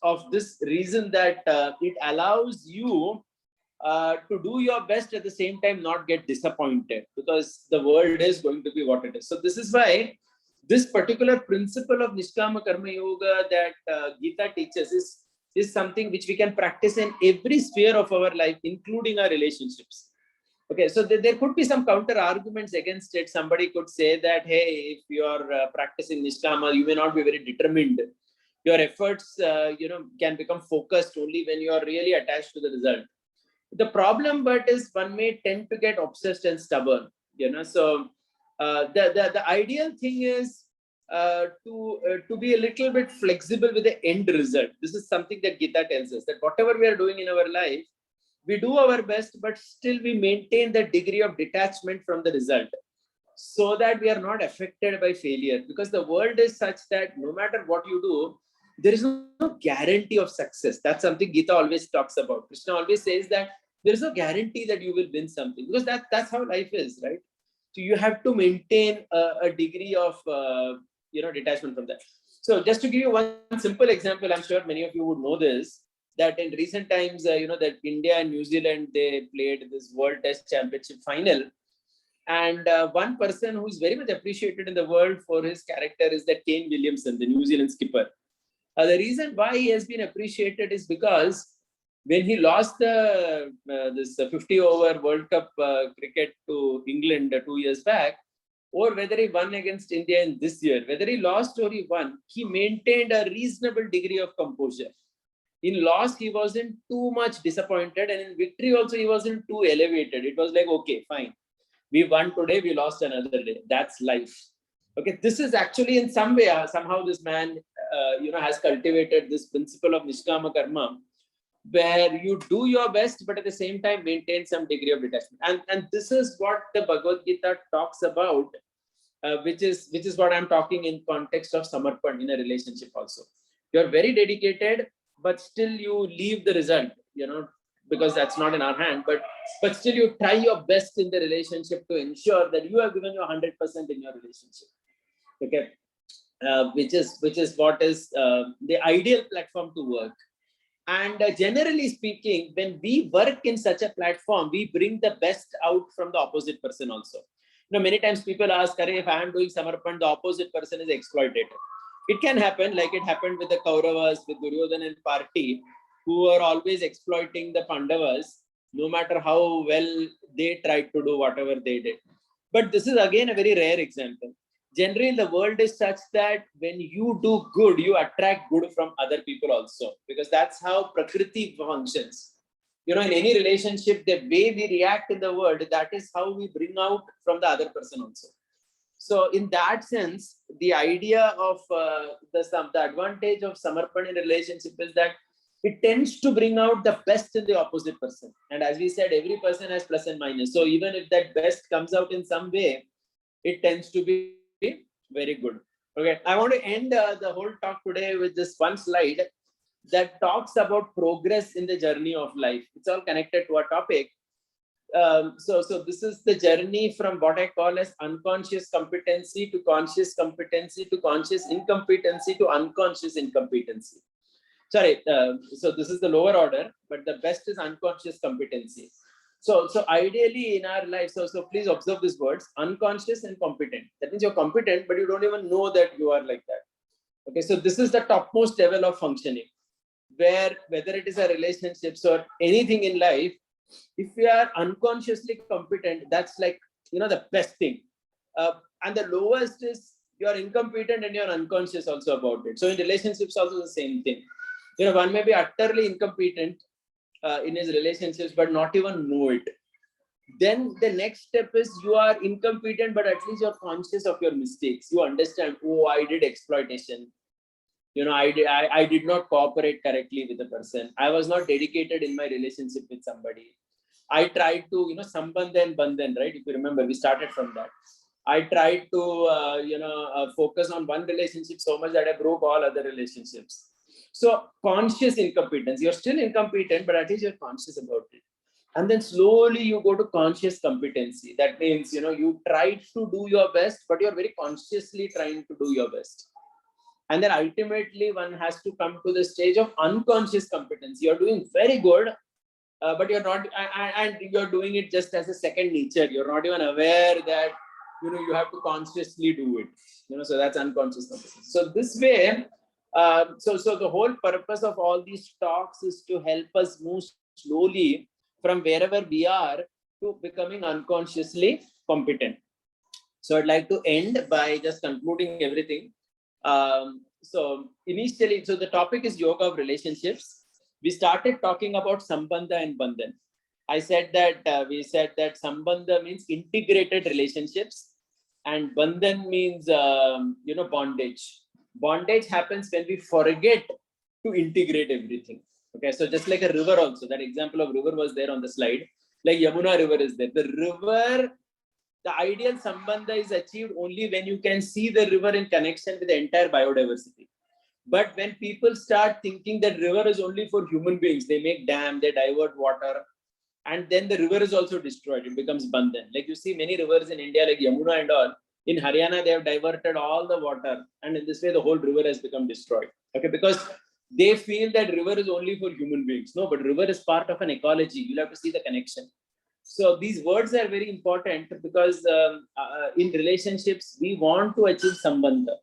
of this reason that it allows you to do your best, at the same time not get disappointed, because the world is going to be what it is. So this is why this particular principle of Nishkama Karma Yoga that Gita teaches is something which we can practice in every sphere of our life, including our relationships. Okay, so there could be some counter arguments against it. Somebody could say that, hey, if you are practicing Nishkama, you may not be very determined. Your efforts, can become focused only when you are really attached to the result. The problem, but is one may tend to get obsessed and stubborn. So the ideal thing is to be a little bit flexible with the end result. This is something that Gita tells us, that whatever we are doing in our life, we do our best, but still we maintain the degree of detachment from the result, so that we are not affected by failure. Because the world is such that no matter what you do, there is no guarantee of success. That's something Gita always talks about. Krishna always says that there is no guarantee that you will win something, because that's how life is, right? So you have to maintain a degree of detachment from that. So just to give you one simple example, I'm sure many of you would know this, that in recent times, that India and New Zealand, they played this World Test Championship final. And one person who is very much appreciated in the world for his character is that Kane Williamson, the New Zealand skipper. The reason why he has been appreciated is because when he lost this 50-over World Cup cricket to England 2 years back, or whether he won against India in this year, whether he lost or he won, he maintained a reasonable degree of composure. In loss, he wasn't too much disappointed, and in victory also, he wasn't too elevated. It was like, okay, fine. We won today, we lost another day. That's life. Okay, this is actually in some way, somehow this man, has cultivated this principle of Nishkama Karma, where you do your best, but at the same time maintain some degree of detachment. And this is what the Bhagavad Gita talks about, which is what I'm talking in context of Samarpan in a relationship also. You're very dedicated, but still you leave the result, because that's not in our hand, but still you try your best in the relationship to ensure that you have given your 100% in your relationship. Okay, which is what is the ideal platform to work. And generally speaking, when we work in such a platform, we bring the best out from the opposite person also. Many times people ask, if I am doing Samarpan, the opposite person is exploitative. It can happen, like it happened with the Kauravas, with Duryodhana and party, who are always exploiting the Pandavas, no matter how well they tried to do whatever they did. But this is again a very rare example. Generally, the world is such that when you do good, you attract good from other people also, because that's how Prakriti functions. In any relationship, the way we react in the world, that is how we bring out from the other person also. So in that sense, the idea of the advantage of Samarpan in a relationship is that it tends to bring out the best in the opposite person. And as we said, every person has plus and minus. So even if that best comes out in some way, it tends to be very good. Okay, I want to end the whole talk today with this one slide that talks about progress in the journey of life. It's all connected to our topic. So this is the journey from what I call as unconscious competency to conscious competency to conscious incompetency to unconscious incompetency. sorry, so this is the lower order, but the best is unconscious competency. So ideally in our life, so please observe these words, unconscious and competent. That means you're competent, but you don't even know that you are like that. Okay, so this is the topmost level of functioning, where whether it is a relationships or anything in life, if we are unconsciously competent, that's like, the best thing. And the lowest is you're incompetent and you're unconscious also about it. So in relationships also the same thing. One may be utterly incompetent in his relationships, but not even know it. Then the next step is you are incompetent, but at least you're conscious of your mistakes. You understand, oh, I did exploitation. I did not cooperate correctly with the person. I was not dedicated in my relationship with somebody. I tried to, sambandha and bandhan, right? If you remember, we started from that. I tried to, focus on one relationship so much that I broke all other relationships. So conscious incompetence, you're still incompetent, but at least you're conscious about it. And then slowly you go to conscious competency. That means, you tried to do your best, but you're very consciously trying to do your best. And then ultimately one has to come to the stage of unconscious competence. You're doing very good, but you're not, and you're doing it just as a second nature. You're not even aware that, you have to consciously do it. So that's unconscious competence. So this way, so the whole purpose of all these talks is to help us move slowly from wherever we are to becoming unconsciously competent. So I'd like to end by just concluding everything. So initially, so the topic is yoga of relationships. We started talking about sambandha and bandhan. I said that we said that sambandha means integrated relationships, and bandhan means bondage. Bondage happens when we forget to integrate everything. Okay, so just like a river also, that example of river was there on the slide. Like Yamuna river is there. The river, the ideal sambandha is achieved only when you can see the river in connection with the entire biodiversity. But when people start thinking that river is only for human beings, they make dam, they divert water, and then the river is also destroyed. It becomes bandhan. Like you see many rivers in India, like Yamuna and all. In Haryana, they have diverted all the water, and in this way, the whole river has become destroyed. Okay, because they feel that river is only for human beings. No, but river is part of an ecology. You'll have to see the connection. So these words are very important because in relationships, we want to achieve sambandha.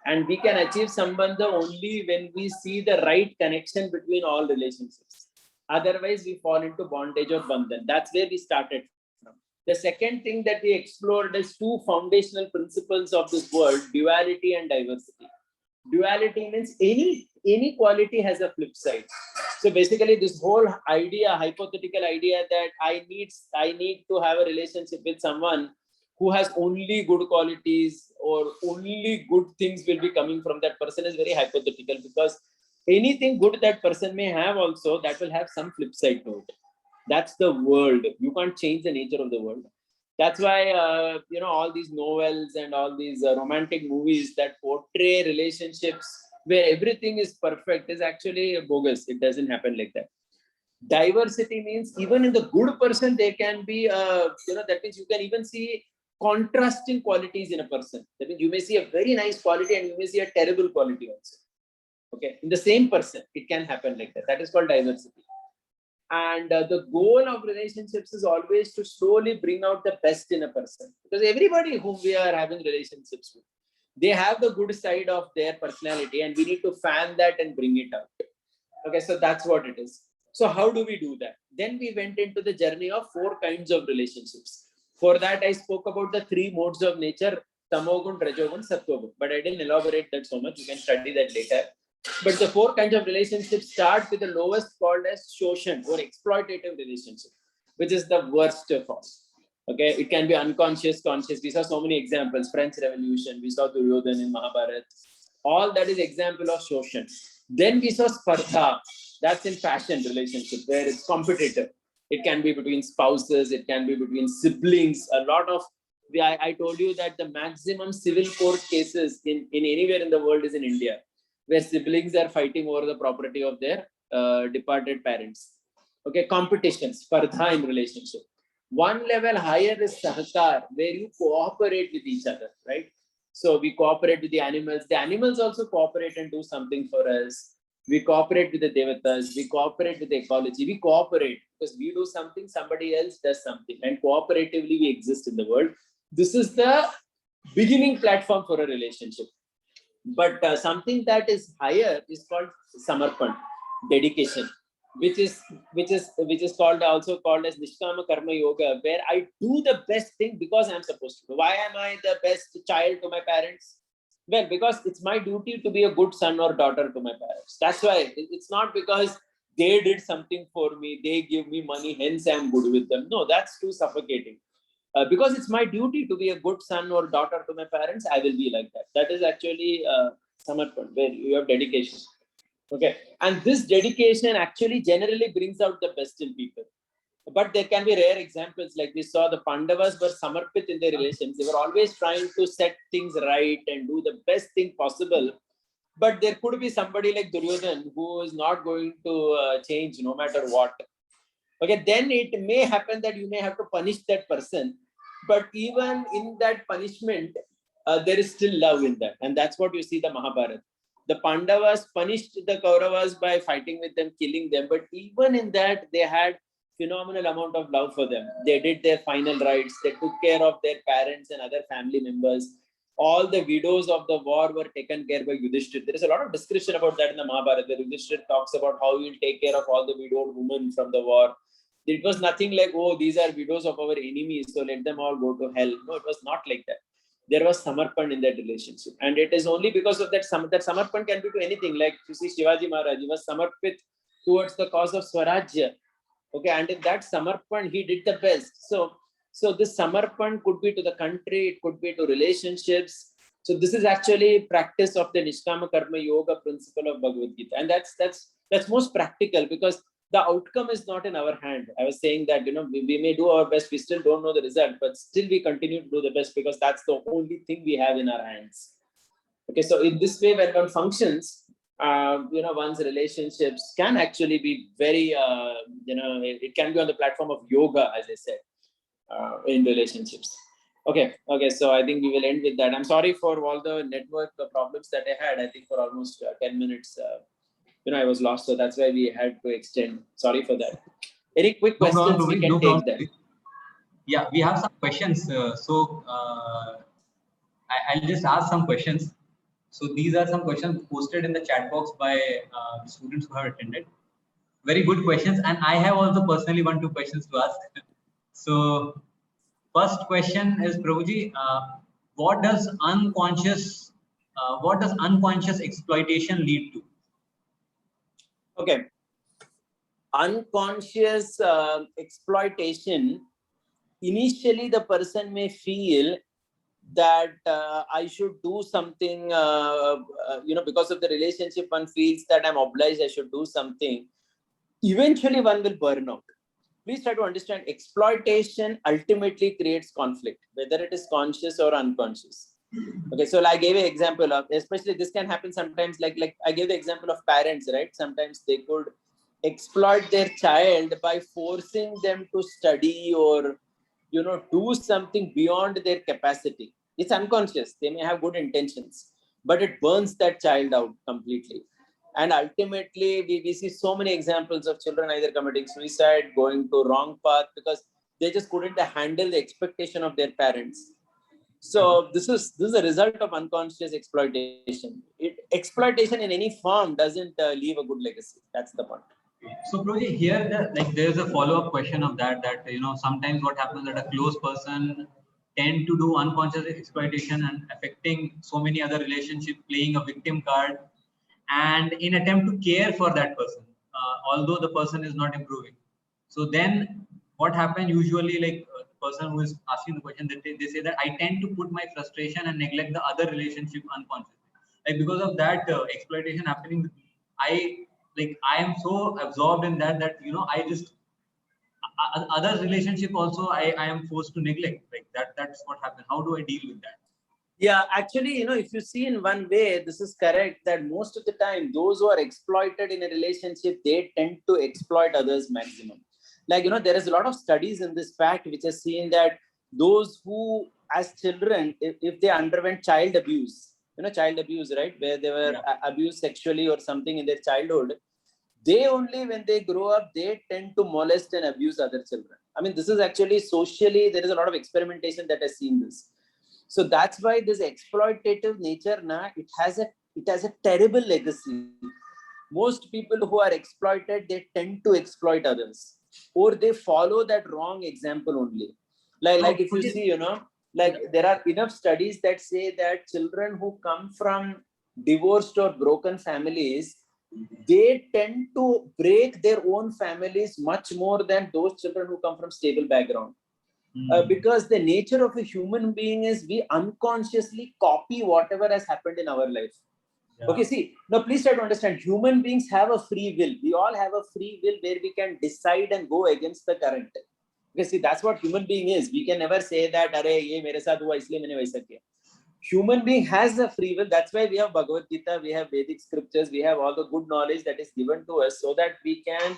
And we can achieve sambandha only when we see the right connection between all relationships. Otherwise, we fall into bondage or bandhan. That's where we started from. The second thing that we explored is two foundational principles of this world, duality and diversity. Duality means any quality has a flip side. So basically this whole idea, hypothetical idea that I need to have a relationship with someone who has only good qualities or only good things will be coming from that person is very hypothetical, because anything good that person may have also, that will have some flip side to it. That's the world. You can't change the nature of the world. That's why, all these novels and all these romantic movies that portray relationships where everything is perfect is actually bogus. It doesn't happen like that. Diversity means even in the good person, there can be, that means you can even see contrasting qualities in a person. That means you may see a very nice quality and you may see a terrible quality also. Okay, in the same person, it can happen like that. That is called diversity. And the goal of relationships is always to slowly bring out the best in a person, because everybody whom we are having relationships with, they have the good side of their personality, and we need to fan that and bring it out. Okay, so that's what it is. So how do we do that? Then we went into the journey of 4 kinds of relationships. For that, I spoke about the 3 modes of nature, tamogun, rajogun, sattvagun, but I didn't elaborate that so much. You can study that later. But the 4 kinds of relationships start with the lowest, called as shoshan or exploitative relationship, which is the worst of all. Okay, it can be unconscious, conscious. We saw so many examples. French Revolution, we saw Duryodhan in Mahabharata. All that is example of shoshan. Then we saw spardha. That's in passion relationship, where it's competitive. It can be between spouses. It can be between siblings. A lot of, I told you that the maximum civil court cases in anywhere in the world is in India, where siblings are fighting over the property of their departed parents. Okay, competition, spardha in relationship. One level higher is sahakar, where you cooperate with each other, right? So we cooperate with the animals. The animals also cooperate and do something for us. We cooperate with the devatas, we cooperate with the ecology, we cooperate because we do something, somebody else does something, and cooperatively we exist in the world. This is the beginning platform for a relationship. But something that is higher is called samarpan, dedication, which is also called as nishkama karma yoga, where I do the best thing because I'm supposed to. Why am I the best child to my parents? Well, because it's my duty to be a good son or daughter to my parents. That's why. It's not because they did something for me, they give me money, hence I'm good with them. No, that's too suffocating. Because it's my duty to be a good son or daughter to my parents, I will be like that. That is actually samarpan, where you have dedication. Okay, and this dedication actually generally brings out the best in people. But there can be rare examples, like we saw the Pandavas were samarpit in their relations. They were always trying to set things right and do the best thing possible. But there could be somebody like Duryodhan who is not going to change no matter what. Okay, then it may happen that you may have to punish that person. But even in that punishment, there is still love in that. And that's what you see the Mahabharata. The Pandavas punished the Kauravas by fighting with them, killing them. But even in that, they had phenomenal amount of love for them. They did their final rites. They took care of their parents and other family members. All the widows of the war were taken care by Yudhishthir. There is a lot of description about that in the Mahabharata. Yudhishthir talks about how he will take care of all the widowed women from the war. It was nothing like, oh, these are widows of our enemies, so let them all go to hell. No, it was not like that. There was samarpan in that relationship. And it is only because of that samarpan can be to anything. Like you see Shivaji Maharaj, he was samarpit towards the cause of Swarajya. Okay, and in that samarpan, he did the best. So this samarpan could be to the country, it could be to relationships. So this is actually practice of the Nishkama Karma Yoga principle of Bhagavad Gita. And that's most practical because the outcome is not in our hand. I was saying that, we may do our best, we still don't know the result, but still we continue to do the best because that's the only thing we have in our hands. Okay, so in this way, when one functions, one's relationships can actually be very, it can be on the platform of yoga, as I said, in relationships. Okay, so I think we will end with that. I'm sorry for all the network problems that I had. I think for almost 10 minutes, I was lost, so that's why we had to extend. Sorry for that. Any quick No questions? problem, We can no take problem. them. Yeah, we have some questions. I'll just ask some questions. So these are some questions posted in the chat box by the students who have attended. Very good questions, and I have also personally 1-2 questions to ask. So first question is, Prabhuji, what does unconscious exploitation lead to? Okay. Unconscious exploitation, initially the person may feel that I should do something, because of the relationship, one feels that I'm obliged, I should do something. Eventually one will burn out. Please try to understand, exploitation ultimately creates conflict, whether it is conscious or unconscious. Okay, so I gave an example of, especially this can happen sometimes, like I gave the example of parents, right? Sometimes they could exploit their child by forcing them to study or do something beyond their capacity. It's unconscious. They may have good intentions, but it burns that child out completely. And ultimately, we see so many examples of children either committing suicide, going to wrong path because they just couldn't handle the expectation of their parents. So this is a result of unconscious exploitation. Exploitation in any form doesn't leave a good legacy. That's the point. So Prabhuji, here there's a follow-up question of that sometimes what happens that a close person tend to do unconscious exploitation and affecting so many other relationships, playing a victim card, and in attempt to care for that person, although the person is not improving. So then what happens usually, the person who is asking the question, they say that I tend to put my frustration and neglect the other relationship unconsciously. Because of that exploitation happening with me, I am so absorbed in that I just other relationship also I am forced to neglect. That's what happened. How do I deal with that? Yeah, actually, if you see in one way, this is correct that most of the time, those who are exploited in a relationship, they tend to exploit others maximum. There is a lot of studies in this fact which has seen that those who, as children, if they underwent child abuse, child abuse, right? Where they were Yeah. abused sexually or something in their childhood. They only, when they grow up, they tend to molest and abuse other children. I mean, this is actually socially, there is a lot of experimentation that has seen this. So that's why this exploitative nature, it has a terrible legacy. Most people who are exploited, they tend to exploit others, or they follow that wrong example only. Like if you see, like there are enough studies that say that children who come from divorced or broken families, they tend to break their own families much more than those children who come from stable background. Because the nature of a human being is we unconsciously copy whatever has happened in our life. Yeah. Okay, see, now please try to understand, human beings have a free will. We all have a free will where we can decide and go against the current. Okay, see, that's what human being is. We can never say that, "Arey, ye mere saath hua, isliye maine waisa kiya." Human being has a free will. That's why we have Bhagavad Gita, we have Vedic scriptures, we have all the good knowledge that is given to us so that we can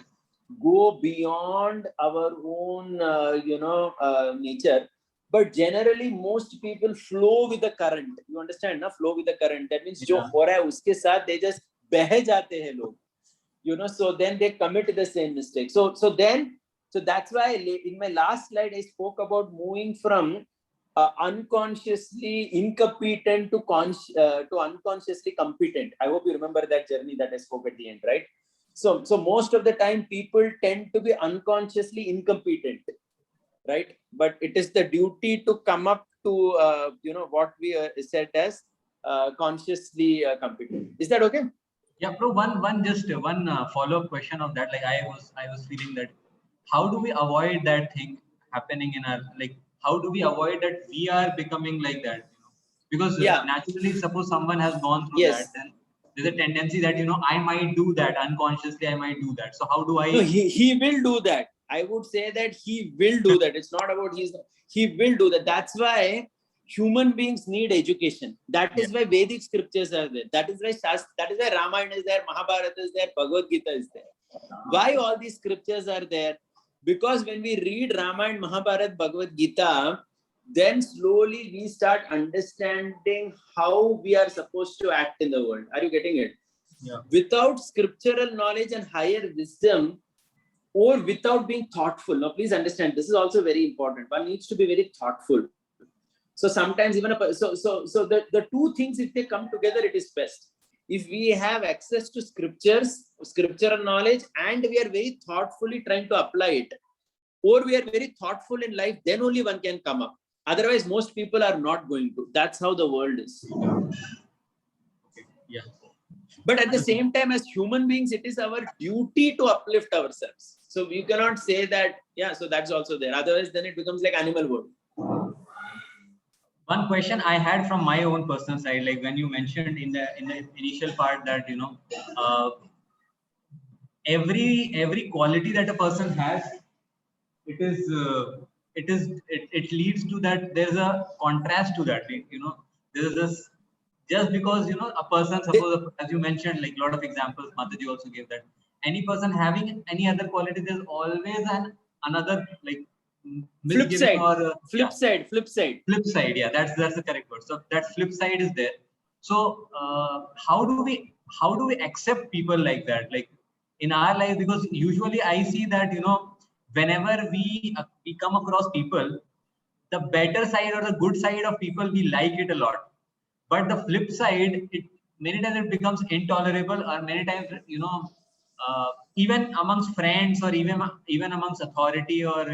go beyond our own, nature. But generally, most people flow with the current. You understand, na? Flow with the current. That means, jo ho raha hai, uske saath they just beh jate hain log. So then they commit the same mistake. So that's why in my last slide I spoke about moving from unconsciously incompetent to unconsciously competent. I hope you remember that journey that I spoke at the end, right? So most of the time people tend to be unconsciously incompetent, right? But it is the duty to come up to what we said as consciously competent. Is that okay? Yeah, bro. One follow-up question of that. Like I was feeling that, how do we avoid that thing happening in our, like, how do we avoid that we are becoming like that? Because naturally, suppose someone has gone through that, then there's a tendency that I might do that unconsciously. I might do that. So how do I? No, he will do that. I would say that he will do that. It's not about he will do that. That's why human beings need education. That is why Vedic scriptures are there. That is why that is why Ramayana is there, Mahabharata is there, Bhagavad Gita is there. Why all these scriptures are there? Because when we read Ramayana, Mahabharata, Bhagavad Gita, then slowly we start understanding how we are supposed to act in the world. Are you getting it? Yeah. Without scriptural knowledge and higher wisdom, or without being thoughtful. Now, please understand, this is also very important. One needs to be very thoughtful. So sometimes even the two things, if they come together, it is best. If we have access to scriptural knowledge, and we are very thoughtfully trying to apply it, or we are very thoughtful in life, then only one can come up. Otherwise, most people are not going to. That's how the world is. Yeah. But at the same time, as human beings, it is our duty to uplift ourselves. So we cannot say that, so that's also there. Otherwise, then it becomes like animal world. One question I had from my own personal side, like when you mentioned in the initial part that every quality that a person has, it leads to that. There's a contrast to that. There's this, just because a person, suppose as you mentioned, like a lot of examples Mataji also gave, that any person having any other quality, there's always another like flip side, or flip side. Yeah, that's the correct word. So that flip side is there. So how do we accept people like that, like in our life? Because usually I see that whenever we come across people, the better side or the good side of people, we like it a lot. But the flip side, many times it becomes intolerable, or many times even amongst friends, or even amongst authority, or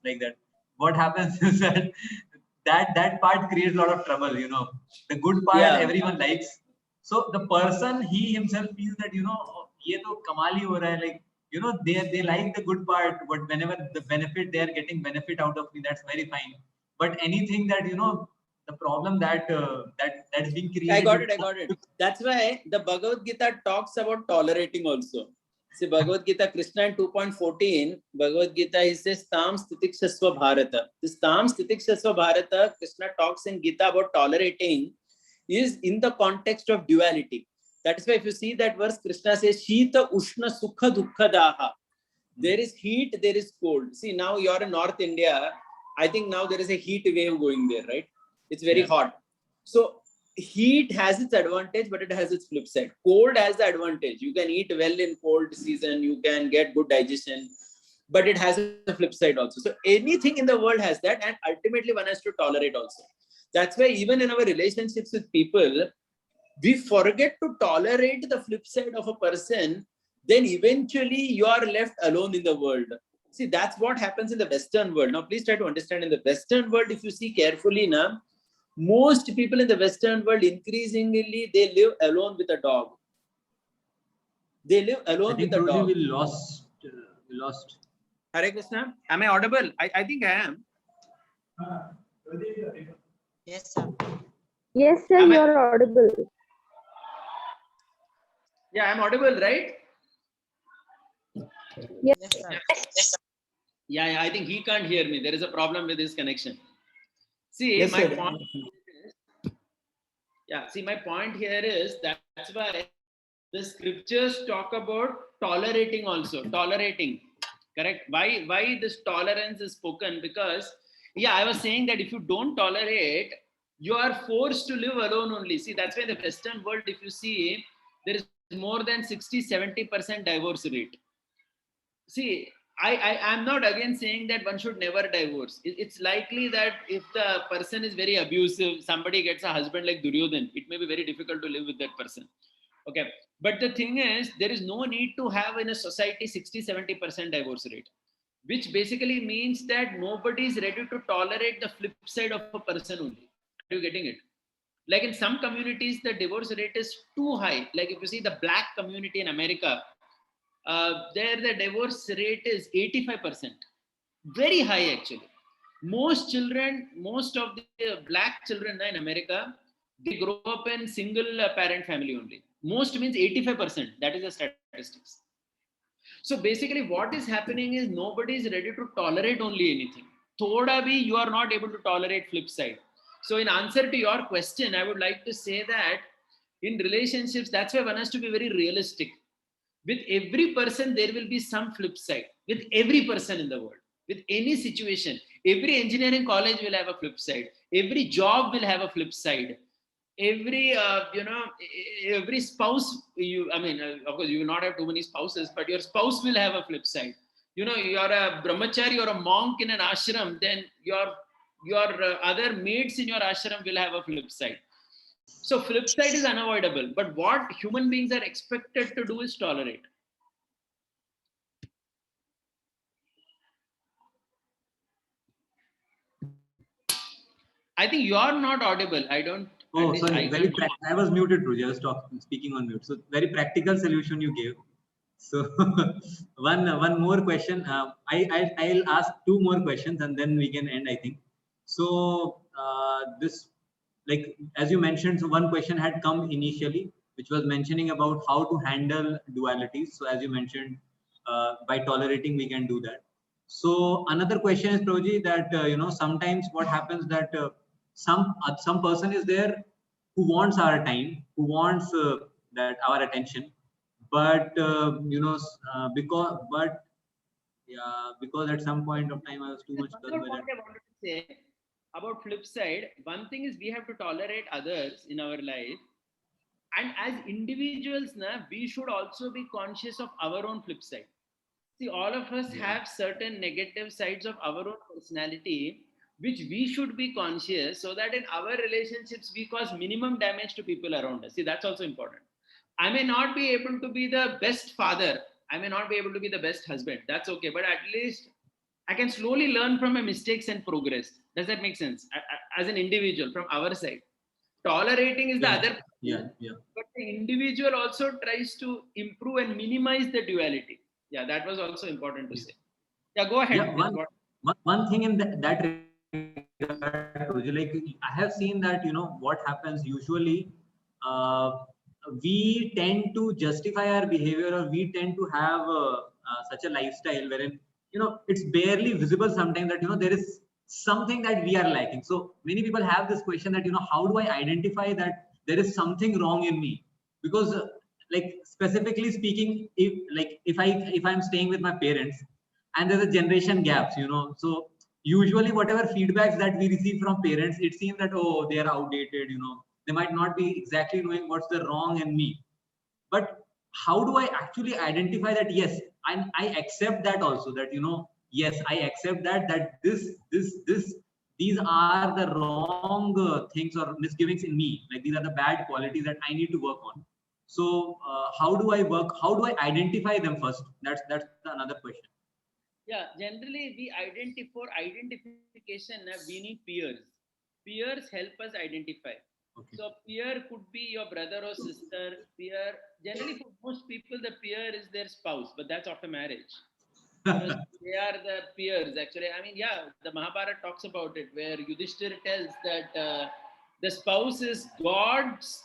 like that. What happens is that part creates a lot of trouble. The good part everyone likes. So the person, he himself feels that ye to kamal hi ho raha hai, like they like the good part, but whenever the benefit, they are getting benefit out of me, that's very fine. But anything that the problem that's being created. I got it. That's why the Bhagavad Gita talks about tolerating also. See, Bhagavad Gita, Krishna in 2.14, Bhagavad Gita, he says, Tam Stitikshasva Bharata. This Tam Stitikshasva Bharata, Krishna talks in Gita about tolerating, is in the context of duality. That is why if you see that verse, Krishna says, Shita Ushna Sukha Dukha Daha. There is heat, there is cold. See, now you're in North India. I think now there is a heat wave going there, right? It's very hot. So heat has its advantage, but it has its flip side. Cold has the advantage. You can eat well in cold season, you can get good digestion, but it has a flip side also. So anything in the world has that, and ultimately one has to tolerate also. That's why even in our relationships with people, we forget to tolerate the flip side of a person, then eventually you are left alone in the world. See, that's what happens in the Western world. Now, please try to understand, in the Western world, if you see carefully now, most people in the Western world, increasingly, they live alone with a dog. They live alone with a dog. We lost. Hare Krishna, am I audible? I think I am. Yes, sir. Yes, sir, you are audible. Yeah, I'm audible, right? Yes, sir. Yeah, I think he can't hear me. There is a problem with his connection. See, Yes, my sir. point. Yeah, see, my point here is that's why the scriptures talk about tolerating also. Tolerating, correct? Why this tolerance is spoken? Because, yeah, I was saying that if you don't tolerate, you are forced to live alone only. See, that's why the Western world, if you see, there is more than 60-70% divorce rate. See, I am not again saying that one should never divorce. It's likely that if the person is very abusive, somebody gets a husband like Duryodhan, it may be very difficult to live with that person. Okay. But the thing is, there is no need to have in a society 60-70% divorce rate, which basically means that nobody is ready to tolerate the flip side of a person only. Are you getting it? Like in some communities, the divorce rate is too high. Like if you see the black community in America, there the divorce rate is 85%. Very high actually. Most of the black children in America, they grow up in single parent family only. Most means 85%. That is the statistics. So basically what is happening is nobody is ready to tolerate only anything. Thoda bhi you are not able to tolerate flip side. So in answer to your question, I would like to say that in relationships, that's why one has to be very realistic. With every person, there will be some flip side. With every person in the world, with any situation, every engineering college will have a flip side. Every job will have a flip side. Every every spouse, of course you will not have too many spouses, but your spouse will have a flip side. You know, you are a brahmachari or a monk in an ashram, then your other mates in your ashram will have a flip side. So flip side is unavoidable, but what human beings are expected to do is tolerate. I think you are not audible. I don't. Oh, sorry. I was muted, Ruja. I was speaking on mute. So very practical solution you gave. So one more question. I'll ask two more questions and then we can end, I think. So this, like as you mentioned, so one question had come initially, which was mentioning about how to handle dualities. So as you mentioned, by tolerating we can do that. So another question is, Proji, that sometimes what happens that some person is there who wants our time, who wants that our attention, but because at some point of time I was too much. What I wanted to say about flip side, one thing is we have to tolerate others in our life, and as individuals, we should also be conscious of our own flip side. See, all of us have certain negative sides of our own personality, which we should be conscious, so that in our relationships we cause minimum damage to people around us. See, that's also important. I may not be able to be the best father, I may not be able to be the best husband. That's okay, but at least I can slowly learn from my mistakes and progress. Does that make sense? As an individual, from our side, tolerating is the other. But the individual also tries to improve and minimize the duality. Yeah, that was also important to say. Yeah, go ahead. One thing in that regard, like I have seen that what happens usually, we tend to justify our behavior, or we tend to have such a lifestyle wherein it's barely visible sometimes that there is something that we are lacking. So many people have this question that how do I identify that there is something wrong in me? Because like specifically speaking, if I'm staying with my parents and there's a generation gaps, so usually whatever feedbacks that we receive from parents, it seems that, oh, they are outdated, They might not be exactly knowing what's the wrong in me. But how do I actually identify that? Yes, I accept that also, that, yes, I accept that these are the wrong things or misgivings in me. Like, these are the bad qualities that I need to work on. So how do I work? How do I identify them first? That's another question. Yeah, generally for identification, we need peers. Peers help us identify. Okay. So peer could be your brother or sister. Peer, generally for most people, the peer is their spouse, but that's after marriage. They are the peers actually. I mean, yeah, the Mahabharata talks about it, where Yudhishthira tells that the spouse is God's,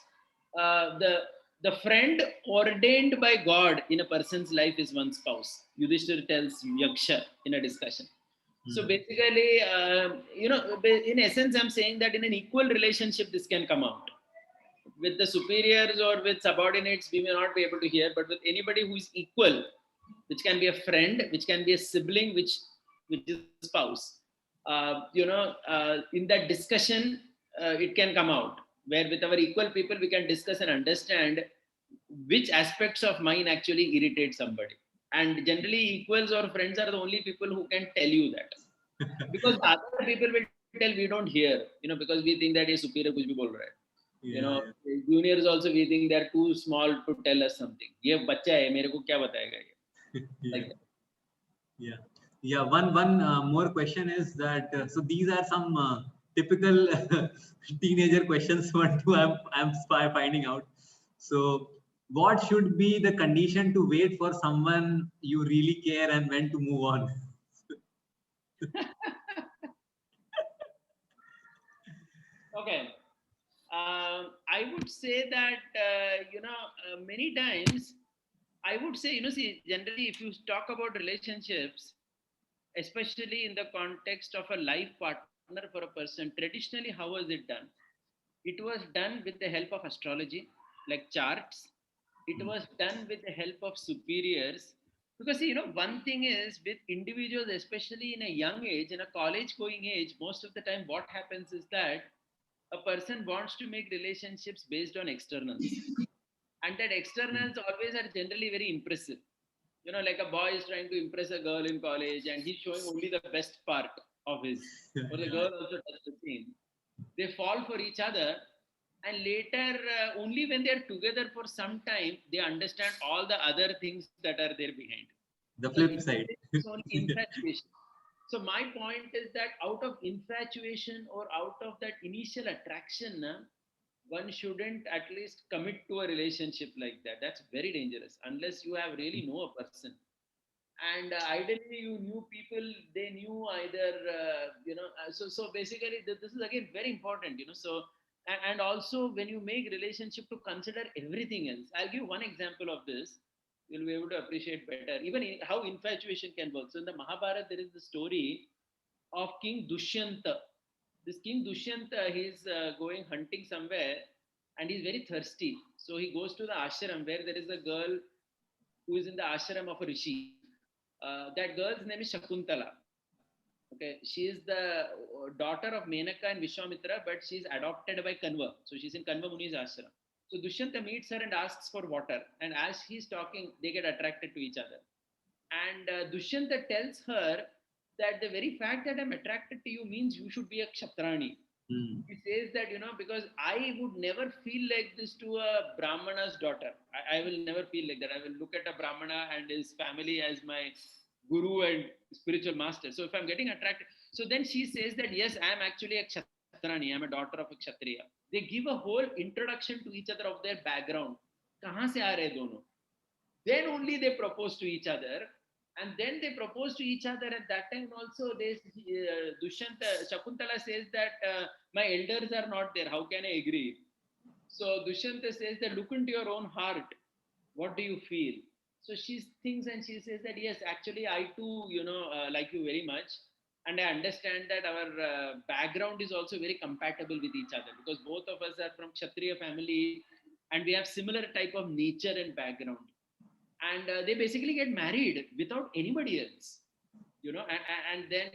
the friend ordained by God in a person's life is one spouse. Yudhishthira tells Yaksha in a discussion. So basically, in essence, I'm saying that in an equal relationship, this can come out. With the superiors or with subordinates, we may not be able to hear, but with anybody who is equal, which can be a friend, which can be a sibling, which is a spouse, in that discussion, it can come out. Where with our equal people, we can discuss and understand which aspects of mine actually irritate somebody. And generally, equals or friends are the only people who can tell you that. Because other people will tell, we don't hear, because we think that a superior kuch bhi bol raha hai. Juniors also, we think they're too small to tell us something. ये बच्चा है, मेरे को क्या बताएगा ये? Like that. Yeah. One more question is that so these are some typical teenager questions. What do I'm finding out? So what should be the condition to wait for someone you really care, and when to move on? Okay. I would say that many times I would say, see, generally if you talk about relationships, especially in the context of a life partner for a person, traditionally, how was it done? It was done with the help of astrology, like charts. It was done with the help of superiors. Because, one thing is with individuals, especially in a young age, in a college going age, most of the time what happens is that a person wants to make relationships based on externals. And that externals always are generally very impressive. Like a boy is trying to impress a girl in college and he's showing only the best part of his, or the girl also does the same. They fall for each other, and later, only when they're together for some time, they understand all the other things that are there behind. The flip side. It's only infatuation. So my point is that out of infatuation or out of that initial attraction, one shouldn't at least commit to a relationship like that. That's very dangerous unless you have really know a person. And ideally, you knew people. They knew either, So basically, this is again very important. So and also when you make relationship, to consider everything else. I'll give one example of this. You'll be able to appreciate better even how infatuation can work. So in the Mahabharata, there is the story of King Dushyanta. This King Dushyanta, he's going hunting somewhere and he's very thirsty. So he goes to the ashram where there is a girl who is in the ashram of a rishi. That girl's name is Shakuntala. Okay, she is the daughter of Menaka and Vishwamitra, but she's adopted by Kanva. So she's in Kanva Muni's ashram. So Dushyanta meets her and asks for water. And as he's talking, they get attracted to each other. And Dushyanta tells her that the very fact that I'm attracted to you means you should be a Kshatrani. He says that, because I would never feel like this to a Brahmana's daughter. I will never feel like that. I will look at a Brahmana and his family as my guru and spiritual master. So if I'm getting attracted, so then she says that, yes, I am actually a Kshatrani. I'm a daughter of a Kshatriya. They give a whole introduction to each other of their background. Kahan se aa rahe dono? Then only they propose to each other. And then they propose to each other. At that time also, Dushyanta, Shakuntala says that my elders are not there. How can I agree? So Dushyanta says that look into your own heart. What do you feel? So she thinks and she says that, yes, actually I too, like you very much. And I understand that our background is also very compatible with each other because both of us are from Kshatriya family and we have similar type of nature and background. And they basically get married without anybody else, and then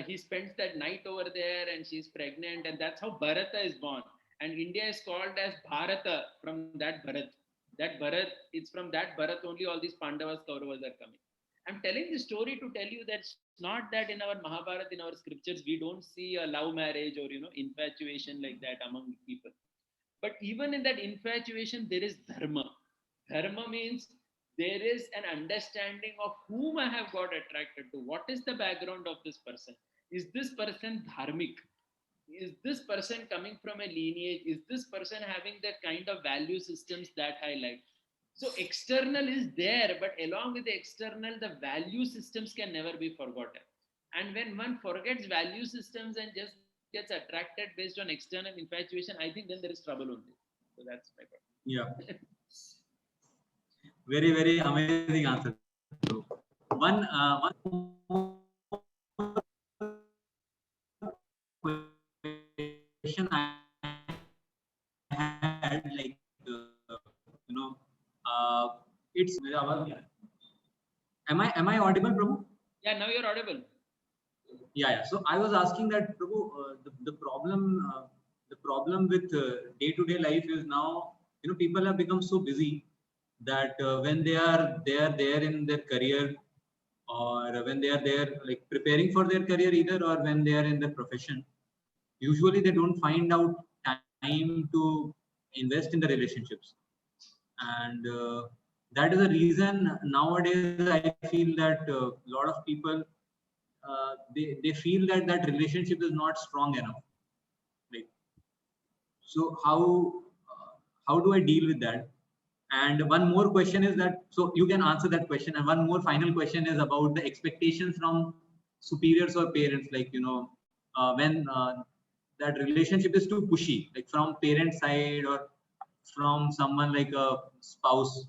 he spends that night over there and she's pregnant, and that's how Bharata is born. and India is called as Bharata from that Bharat. That Bharat, it's from that Bharat only all these Pandavas, Kauravas are coming. I'm telling this story to tell you that it's not that in our Mahabharata, in our scriptures, we don't see a love marriage or infatuation like that among people. But even in that infatuation, there is dharma. Dharma means there is an understanding of whom I have got attracted to. What is the background of this person? Is this person dharmic? Is this person coming from a lineage? Is this person having the kind of value systems that I like? So external is there, but along with the external, the value systems can never be forgotten. And when one forgets value systems and just gets attracted based on external infatuation, I think then there is trouble only. So that's my point. Yeah. Very, very amazing answer. One question I had, like, it's. Am I audible, Prabhu? Yeah, now you're audible. Yeah. So I was asking that, Prabhu, the problem with day-to-day life is now, people have become so busy that when they are there in their career, or when they are there like preparing for their career either, or when they are in their profession, usually they don't find out time to invest in the relationships. And that is the reason nowadays I feel that a lot of people they feel that that relationship is not strong enough. Like, so how do I deal with that? And one more question is that, so you can answer that question. And one more final question is about the expectations from superiors or parents. Like, when that relationship is too pushy, like from parent side or from someone like a spouse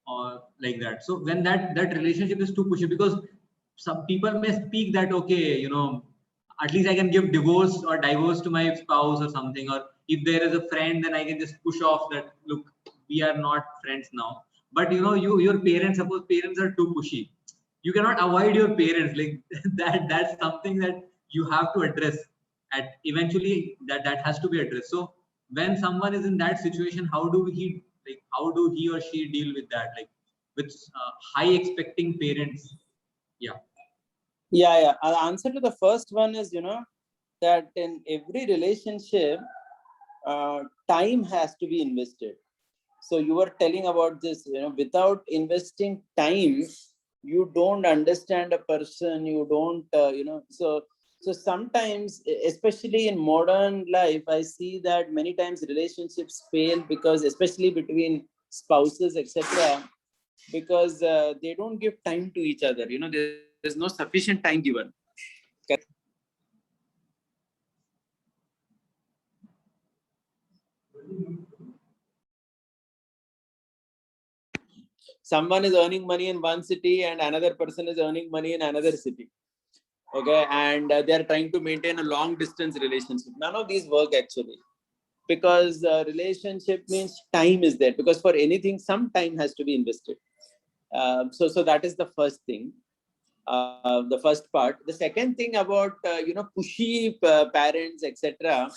or like that. So when that relationship is too pushy, because some people may speak that, okay, at least I can give divorce or divorce to my spouse or something, or if there is a friend, then I can just push off that, look, we are not friends now. But your parents, suppose parents are too pushy, you cannot avoid your parents. Like that's something that you have to address. At eventually that has to be addressed. So when someone is in that situation, how do he or she deal with that, like with high expecting parents? Yeah. Yeah. The answer to the first one is, that in every relationship, time has to be invested. So you were telling about this, without investing time, you don't understand a person, you don't, so sometimes, especially in modern life, I see that many times relationships fail because, especially between spouses, etc., because they don't give time to each other. There's no sufficient time given. Someone is earning money in one city and another person is earning money in another city. Okay, and they're trying to maintain a long distance relationship. None of these work actually, because relationship means time is there, because for anything some time has to be invested. So that is the first thing, the first part. The second thing about pushy parents, etc.,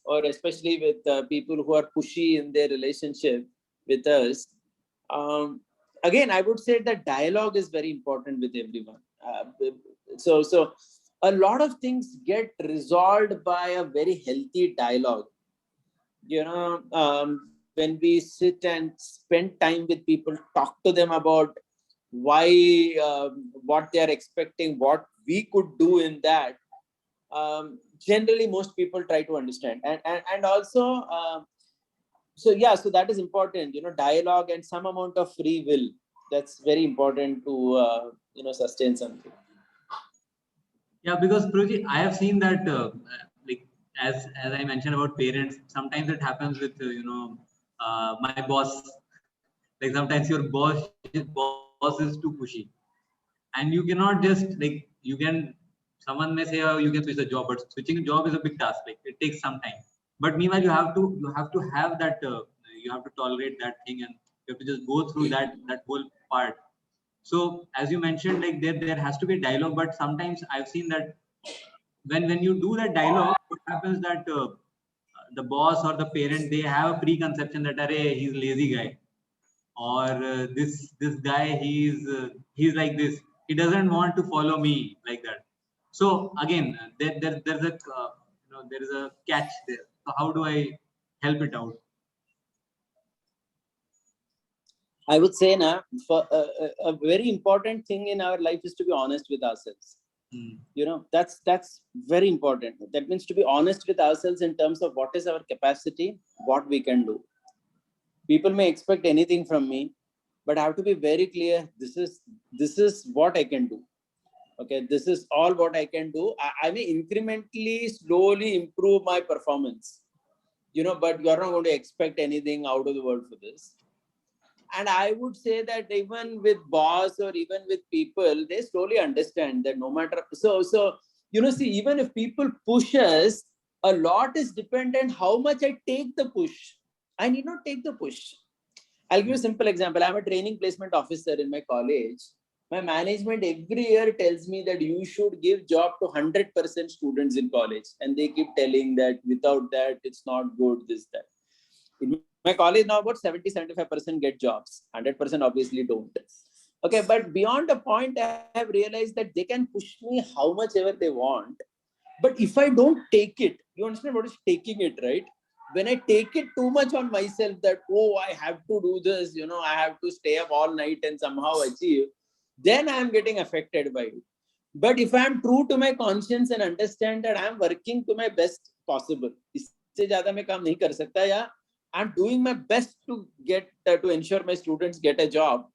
or especially with people who are pushy in their relationship with us, again I would say that dialogue is very important with everyone. So a lot of things get resolved by a very healthy dialogue. When we sit and spend time with people, talk to them about why, what they are expecting, what we could do in that. Generally, most people try to understand, and also, so that is important. Dialogue and some amount of free will. That's very important to sustain something. Yeah, because Prabhuji, I have seen that like as I mentioned about parents, sometimes it happens with my boss. Like sometimes your boss is too pushy, and you cannot just like someone may say, oh, you can switch the job, but switching a job is a big task. Like it takes some time. But meanwhile, you have to have that you have to tolerate that thing, and you have to just go through that whole part. So as you mentioned, like there has to be a dialogue, but sometimes I've seen that when you do that dialogue, what happens that the boss or the parent, they have a preconception that array, he's lazy guy, or this guy, he's like this. He doesn't want to follow me like that. So again, there's a there is a catch there. So how do I help it out? I would say now, for a very important thing in our life is to be honest with ourselves. That's very important. That means to be honest with ourselves in terms of what is our capacity, what we can do. People may expect anything from me, but I have to be very clear. This is what I can do. Okay, this is all what I can do. I may incrementally, slowly improve my performance. But you're not going to expect anything out of the world for this. And I would say that even with boss or even with people, they slowly understand that no matter. So see, even if people push us, a lot is dependent how much I take the push. I need not take the push. I'll give you a simple example. I'm a training placement officer in my college. My management every year tells me that you should give job to 100% students in college. And they keep telling that without that, it's not good, this, that. In my college now, about 70-75% get jobs. 100% obviously don't. Okay, but beyond a point, I have realized that they can push me how much ever they want. But if I don't take it, you understand what is taking it, right? When I take it too much on myself that, oh, I have to do this, I have to stay up all night and somehow achieve, then I am getting affected by it. But if I am true to my conscience and understand that I am working to my best possible, इससे ज़्यादा मैं काम नहीं कर सकता, या I'm doing my best to get to ensure my students get a job.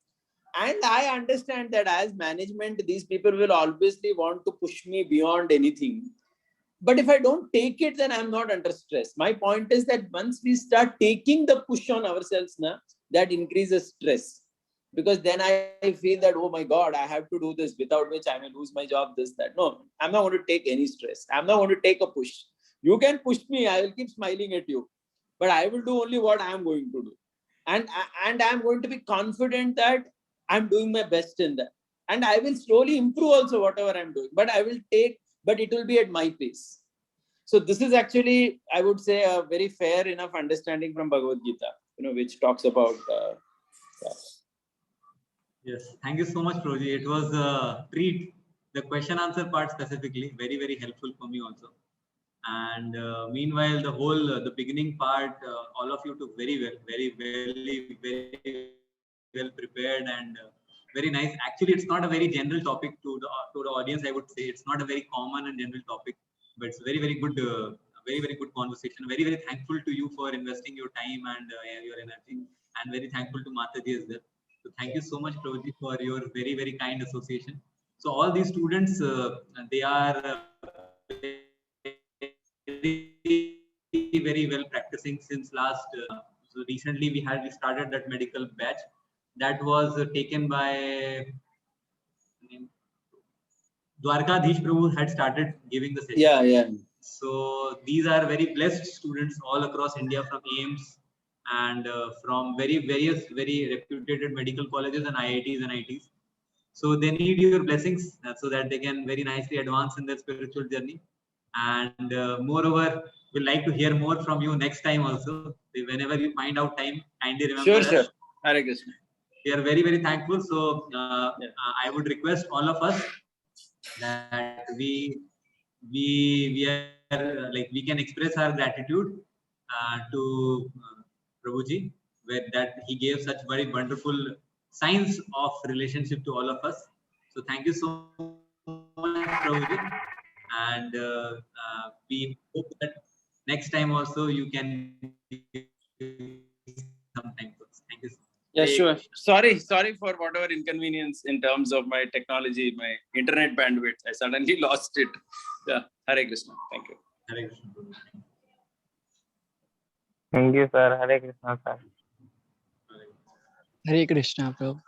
And I understand that as management, these people will obviously want to push me beyond anything. But if I don't take it, then I'm not under stress. My point is that once we start taking the push on ourselves, that increases stress. Because then I feel that, oh my God, I have to do this, without which I may lose my job, this, that. No, I'm not going to take any stress. I'm not going to take a push. You can push me. I will keep smiling at you. But I will do only what I am going to do. And I'm going to be confident that I'm doing my best in that. And I will slowly improve also whatever I'm doing. But it will be at my pace. So this is actually, I would say, a very fair enough understanding from Bhagavad Gita, which talks about. Yes, thank you so much, Proji. It was a treat. The question answer part specifically, very, very helpful for me also. And meanwhile, the whole, the beginning part, all of you took very well, very well prepared and very nice. Actually, it's not a very general topic to the audience, I would say. It's not a very common and general topic, but it's very, very good, very, very good conversation. Very, very thankful to you for investing your time and your energy, and very thankful to Mataji as well. So thank you so much, Proji, for your very, very kind association. So all these students, they are very well practicing since last. So recently we started that medical batch that was taken by Dwarkadhish Prabhu had started giving the session. Yeah. So these are very blessed students all across India from AIIMS and from various very reputed medical colleges and IITs and ITs. So they need your blessings so that they can very nicely advance in their spiritual journey. And moreover, we'd like to hear more from you next time also. Whenever you find out time, kindly remember us. Sure. Hare Krishna. We are very, very thankful. So I would request all of us that we are like, we can express our gratitude to Prabhuji, where that he gave such very wonderful signs of relationship to all of us. So thank you so much, Prabhuji. And we hope that next time also you can some time for us. Thank you. Yeah, sure. Sorry for whatever inconvenience in terms of my technology, my internet bandwidth. I suddenly lost it. Yeah, Hare Krishna. Thank you. Hare Krishna. Thank you, sir. Hare Krishna, sir. Hare Krishna, Prabhu.